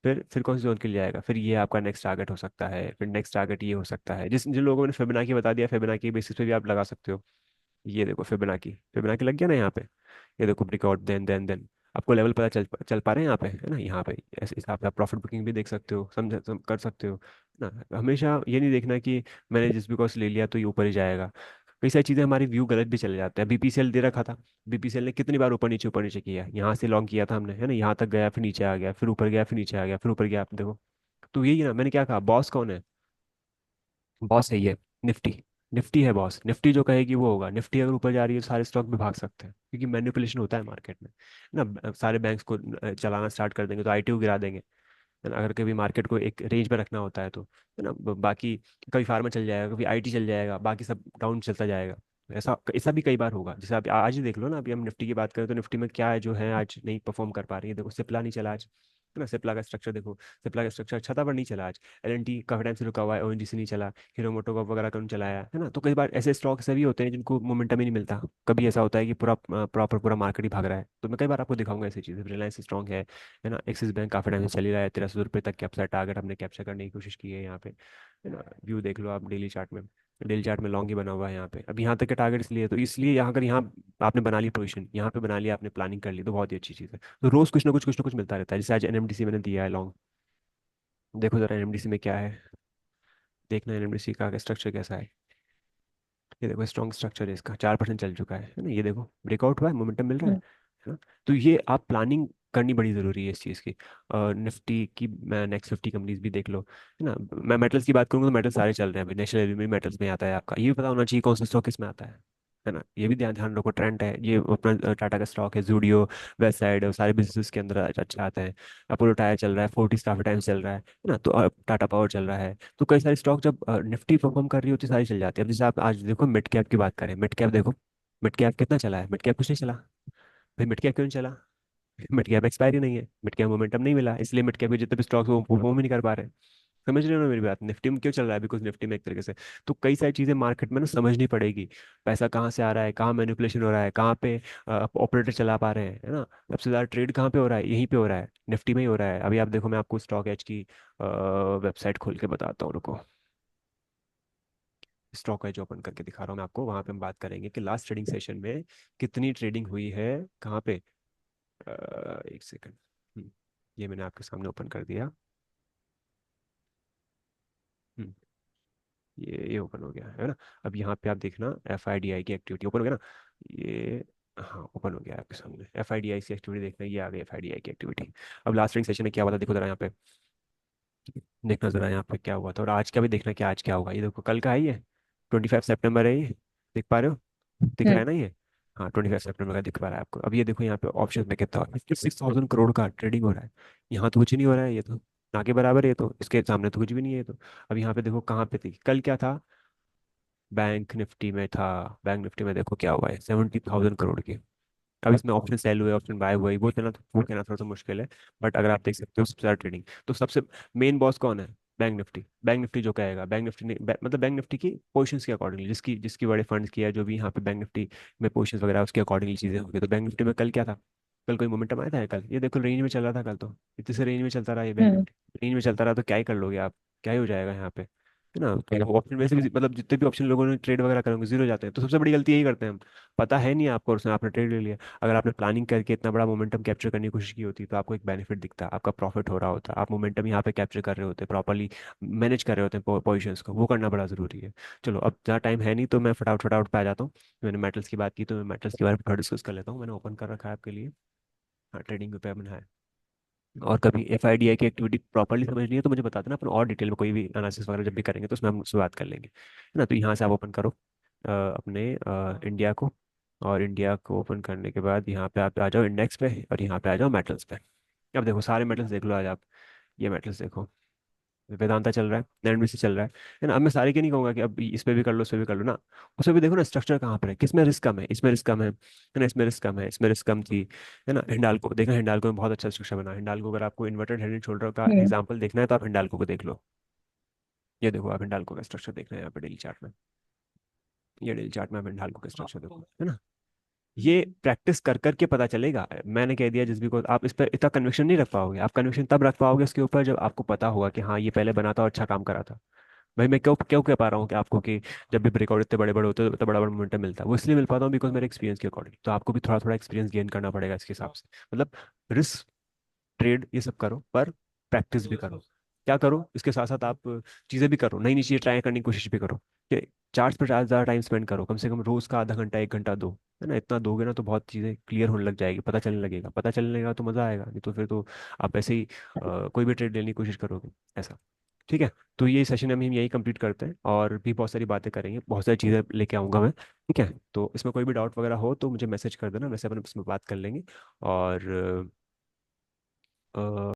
फिर कौन से जोन के लिए जाएगा, फिर ये आपका नेक्स्ट टारगेट हो सकता है, फिर नेक्स्ट टारगेट ये हो सकता है। जिन लोगों ने फिबोनाची बता दिया, फिबोनाची के बेसिस पे भी आप लगा सकते हो। ये देखो फिबोनाची, फिबोनाची लग गया ना यहाँ पे, ये देखो ब्रेकआउट, देन आपको लेवल पता चल पा रहे हैं यहाँ पे, है ना। यहाँ पे ऐसे हिसाब से आप प्रॉफिट बुकिंग भी देख सकते हो, कर सकते हो, ना हमेशा ये नहीं देखना कि मैंने जिस भी कॉस्ट ले लिया तो ये ऊपर ही जाएगा। कई सारी चीज़ें हमारी व्यू गलत भी चले जाते हैं। बीपीसीएल दे रखा था, बीपीसीएल ने कितनी बार ऊपर नीचे किया, यहाँ से लॉन्ग किया था हमने, है ना, यहाँ तक गया फिर नीचे आ गया, फिर ऊपर गया फिर नीचे आ गया, फिर ऊपर गया, आप देखो। तो यही है ना, मैंने क्या कहा, बॉस कौन है? बॉस है ये, निफ्टी। निफ्टी है बॉस, निफ्टी जो कहेगी वो होगा। निफ्टी अगर ऊपर जा रही है तो सारे स्टॉक भी भाग सकते हैं, क्योंकि मैनिपुलेशन होता है मार्केट में, है ना। सारे बैंक्स को चलाना स्टार्ट कर देंगे तो आईटीओ गिरा देंगे, है ना। अगर कभी मार्केट को एक रेंज में रखना होता है तो, है ना, बाकी कभी फार्मा चल जाएगा, कभी आईटी चल जाएगा, बाकी सब डाउन चलता जाएगा। ऐसा ऐसा भी कई बार होगा। जैसे आप आज ही देख लो ना, अभी हम निफ्टी की बात करें तो निफ्टी में क्या है जो है आज नहीं परफॉर्म कर पा रही है। देखो सिप्ला नहीं चला आज, है ना। सिप्ला का स्ट्रक्चर देखो, सिप्ला का स्ट्रक्चर अच्छा था पर नहीं चला आज। एलएनटी काफी टाइम से रुका हुआ है, ओएनजीसी नहीं चला, हीरो मोटोकॉर्प वगैरह का नहीं चलाया, है ना। तो कई बार ऐसे स्टॉक सभी होते हैं जिनको मोमेंटम ही नहीं मिलता। कभी ऐसा होता है कि पूरा प्रॉपर पूरा मार्केट ही भाग रहा है। तो मैं कई बार आपको दिखाऊंगा ऐसी चीज़ें। रिलायंस स्ट्रॉन्ग है ना। एक्सिस बैंक काफी टाइम से चल ही रहा है, 1300 रुपये तक के अपसाइड टारगेट हमने कैप्चर करने की कोशिश की है यहाँ पे, है ना। व्यू देख लो आप डेली चार्ट में, डेली चार्ट में लॉन्ग ही बना हुआ है यहाँ पे। अब यहाँ तक के टारगेट इसलिए है, तो इसलिए यहाँ अगर यहाँ आपने बना ली पोजीशन, यहाँ पे बना लिया आपने, प्लानिंग कर ली, तो बहुत ही अच्छी चीज़ है। तो रोज कुछ ना कुछ मिलता रहता है। जैसे आज एनएमडीसी मैंने दिया है लॉन्ग, देखो जरा एनएमडीसी में क्या है, देखना एनएमडीसी का स्ट्रक्चर कैसा है। ये देखो स्ट्रॉन्ग स्ट्रक्चर है इसका, 4% चल चुका है ना। ये देखो ब्रेकआउट हुआ है, मोमेंटम मिल रहा है ना। तो ये आप प्लानिंग करनी बड़ी ज़रूरी है इस चीज़ की। निफ्टी की नेक्स्ट 50 कंपनीज भी देख लो, है ना। मैं मेटल्स की बात करूंगा तो मेटल सारे चल रहे हैं अभी। नेशनल एल्यूमिनियम मेटल्स में आता है आपका, ये भी पता होना चाहिए कौन सा स्टॉक किस में आता है ना। ये भी ध्यान ध्यान रखो, ट्रेंड है ये अपना। टाटा का स्टॉक है, जूडियो, वेस्ट साइड, सारे बिजनेस के अंदर अच्छा आता है। अपोलो टायर चल रहा है, फोर्टिस काफी टाइम चल रहा है ना। तो टाटा पावर चल रहा है। तो कई सारे स्टॉक जब निफ्टी परफॉर्म कर रही होती है सारी चल जाती है। अब जैसे आप आज देखो मिड कैप की बात करें, मिड कैप देखो, मिड कैप कितना चला है? मिड कैप कुछ नहीं चला भाई। मिड कैप क्यों नहीं चला? मिड कैप एक्सपायरी नहीं है, मिड कैप मोमेंटम नहीं मिला, इसलिए मिड कैप के जितने भी स्टॉक्स वो परफॉर्म ही नहीं कर पा रहे। समझ रहे हो ना मेरी बात? निफ्टी में क्यों चल रहा है? बिकॉज निफ्टी में एक तरीके से तो कई सारी चीजें मार्केट में ना समझनी पड़ेगी। पैसा कहाँ से आ रहा है, कहाँ मैनिपुलेशन हो रहा है, कहाँ पे ऑपरेटर चला पा रहे हैं, है ना। सबसे ज्यादा ट्रेड कहाँ पे हो रहा है? यहीं पे हो रहा है, निफ्टी में ही हो रहा है। अभी आप देखो, मैं आपको स्टॉक एज की वेबसाइट खोल के बताता हूँ, रुको। स्टॉक एज ओपन करके दिखा रहा हूँ मैं आपको। वहां पे हम बात करेंगे कि लास्ट ट्रेडिंग सेशन में कितनी ट्रेडिंग हुई है, कहाँ पे। एक सेकंड, ये मैंने आपके सामने ओपन कर दिया। हम्म, ये ओपन हो गया है ना। अब यहाँ पे आप देखना, एफ आई डी आई की एक्टिविटी ओपन हो गया ना। ये, हाँ ओपन हो गया है आपके सामने। एफ आई डी आई की एक्टिविटी देखना, ये आ गई एफ आई डी आई की एक्टिविटी। अब लास्ट ट्रेडिंग सेशन में क्या हुआ था देखो जरा यहाँ पे, देखना जरा यहाँ पे क्या हुआ था। और आज का भी देखना कि आज क्या होगा। ये देखो कल का है ये, 25 सितंबर है ये, देख पा रहे हो? दिख रहा हम्म। है ना ये? हाँ 25 सितंबर का दिख पा रहा है आपको। अब ये देखो यहाँ पे ऑप्शन में कितना, 56,000 करोड़ का ट्रेडिंग हो रहा है। यहाँ तो कुछ नहीं हो रहा है, ये तो ना के बराबर है, ये तो इसके सामने तो कुछ भी नहीं है ये तो। अब यहाँ पे देखो कहाँ पे थी कल, क्या था? बैंक निफ्टी में था। बैंक निफ्टी में देखो क्या हुआ है, 70,000 करोड़ की। अब इसमें ऑप्शन सेल हुए, ऑप्शन बाय हुए, वो कहना थोड़ा सा मुश्किल है। बट अगर आप देख सकते हो सबसे ज़्यादा ट्रेडिंग, तो सबसे मेन बॉस कौन है? Bank Nifty. बैंक निफ्टी जो कहेगा, बैंक निफ्टी ने मतलब बैंक निफ्टी की पोजीशंस के अकॉर्डिंगली, जिसकी जिसकी बड़े फंड्स की है, जो भी यहाँ पे बैंक निफ्टी में पोजीशंस वगैरह उसके अकॉर्डिंगली चीज़ें होंगी। तो बैंक निफ्टी में कल क्या था? कल कोई मोमेंटम आया था? कल ये देखो रेंज में चल रहा था कल तो, इतने से रेंज में चलता रहा ये बैंक हम्म। निफ्टी। रेंज में चलता रहा तो क्या ही कर लोगे आप, क्या ही हो जाएगा यहाँ पे, है ना। तो ऑप्शन में से भी मतलब जितने भी ऑप्शन लोगों ने ट्रेड वगैरह करेंगे जीरो जाते हैं। तो सबसे बड़ी गलती यही करते हैं हम, पता है नहीं आपको और उसने आपने ट्रेड ले लिया। अगर आपने प्लानिंग करके इतना बड़ा मोमेंटम कैप्चर करने की कोशिश की होती तो आपको एक बेनिफिट दिखता, आपका प्रॉफिट हो रहा होता, आप मोमेंटम यहाँ पे कैप्चर कर रहे होते, प्रॉपरली मैनेज कर रहे होते हैं पोजिशंस को, वो करना बड़ा ज़रूरी है। चलो अब ज़्यादा टाइम है नहीं तो मैं फटाफट फटाफट पे आ जाता हूँ। मैंने मेटल्स की बात की तो मैं मेटल्स के बारे में थोड़ा डिस्कस कर लेता हूँ। मैंने ओपन कर रखा है आपके लिए, हाँ ट्रेडिंग पे मैंने है। और कभी एफ आई डी आई की एक्टिविटी प्रॉपरली समझनी है तो मुझे बता देना, अपन और डिटेल में कोई भी एनालिसिस वगैरह जब भी करेंगे तो उसमें हम उससे बात कर लेंगे, है ना। तो यहाँ से आप ओपन करो अपने इंडिया को। और इंडिया को ओपन करने के बाद यहाँ पे आप आ जाओ इंडेक्स पे, और यहाँ पे आ जाओ मेटल्स पे। अब देखो सारे मेटल्स देख लो आज आप। ये मेटल्स देखो, वेदांता चल रहा है, एनबीसी चल रहा है ना। अब मैं सारे के नहीं कहूंगा कि अब इस पे भी कर लो, इस पे भी कर लो ना। उसमें भी देखो ना स्ट्रक्चर कहाँ पर है, किसमें रिस्क कम है, इसमें रिस्क कम है ना, इसमें रिस्क कम है, इसमें रिस्क कम थी, है ना। हिंडाल्को देखना, हिंडाल्को में बहुत अच्छा स्ट्रक्चर बना। हिंडाल्को अगर आपको इन्वर्टेड हेड एंड शोल्डर का हम्म। एग्जांपल देखना है तो आप हिंडाल्को को देख लो। ये देखो आप हिंडाल्को का स्ट्रक्चर देख रहे हैं यहाँ पे डेली चार्ट में, ये डेली चार्ट में आप हिंडाल्को का स्ट्रक्चर देखो, है ना। ये प्रैक्टिस कर करके पता चलेगा। मैंने कह दिया जिस भी को, आप इस पर इतना कन्विक्शन नहीं रख पाओगे। आप कन्विक्शन तब रख पाओगे उसके ऊपर जब आपको पता होगा कि हाँ ये पहले बना था और अच्छा काम करा था। भाई मैं क्यों क्यों कह पा रहा हूँ कि आपको कि जब भी ब्रेकआउट इतने बड़े बड़े होते हैं तो इतना बड़ा बड़ा मोमेंटम मिलता है, वो इसलिए मिल पाता हूँ बिकॉज मेरे एक्सपीरियंस के अकॉर्डिंग। तो आपको भी थोड़ा थोड़ा एक्सपीरियंस गेन करना पड़ेगा इसके हिसाब से। मतलब रिस्क, ट्रेड, ये सब करो पर प्रैक्टिस भी करो। क्या करो इसके साथ साथ आप चीज़ें भी करो, नई नई चीज़ें ट्राई करने की कोशिश भी करो कि चार्ट्स पर ज़्यादा टाइम स्पेंड करो, कम से कम रोज़ का आधा घंटा 1 घंटा दो, है ना। इतना दोगे ना तो बहुत चीज़ें क्लियर होने लग जाएगी, पता चलने लगेगा, पता चलने लगेगा तो मज़ा आएगा, नहीं तो फिर तो आप ऐसे ही कोई भी ट्रेड लेने की कोशिश करोगे ऐसा। ठीक है, तो ये सेशन हम यही कंप्लीट करते हैं, और भी बहुत सारी बातें करेंगे, बहुत सारी चीज़ें लेके आऊँगा मैं। ठीक है, तो इसमें कोई भी डाउट वगैरह हो तो मुझे मैसेज कर देना, वैसे अपन इसमें बात कर लेंगे। और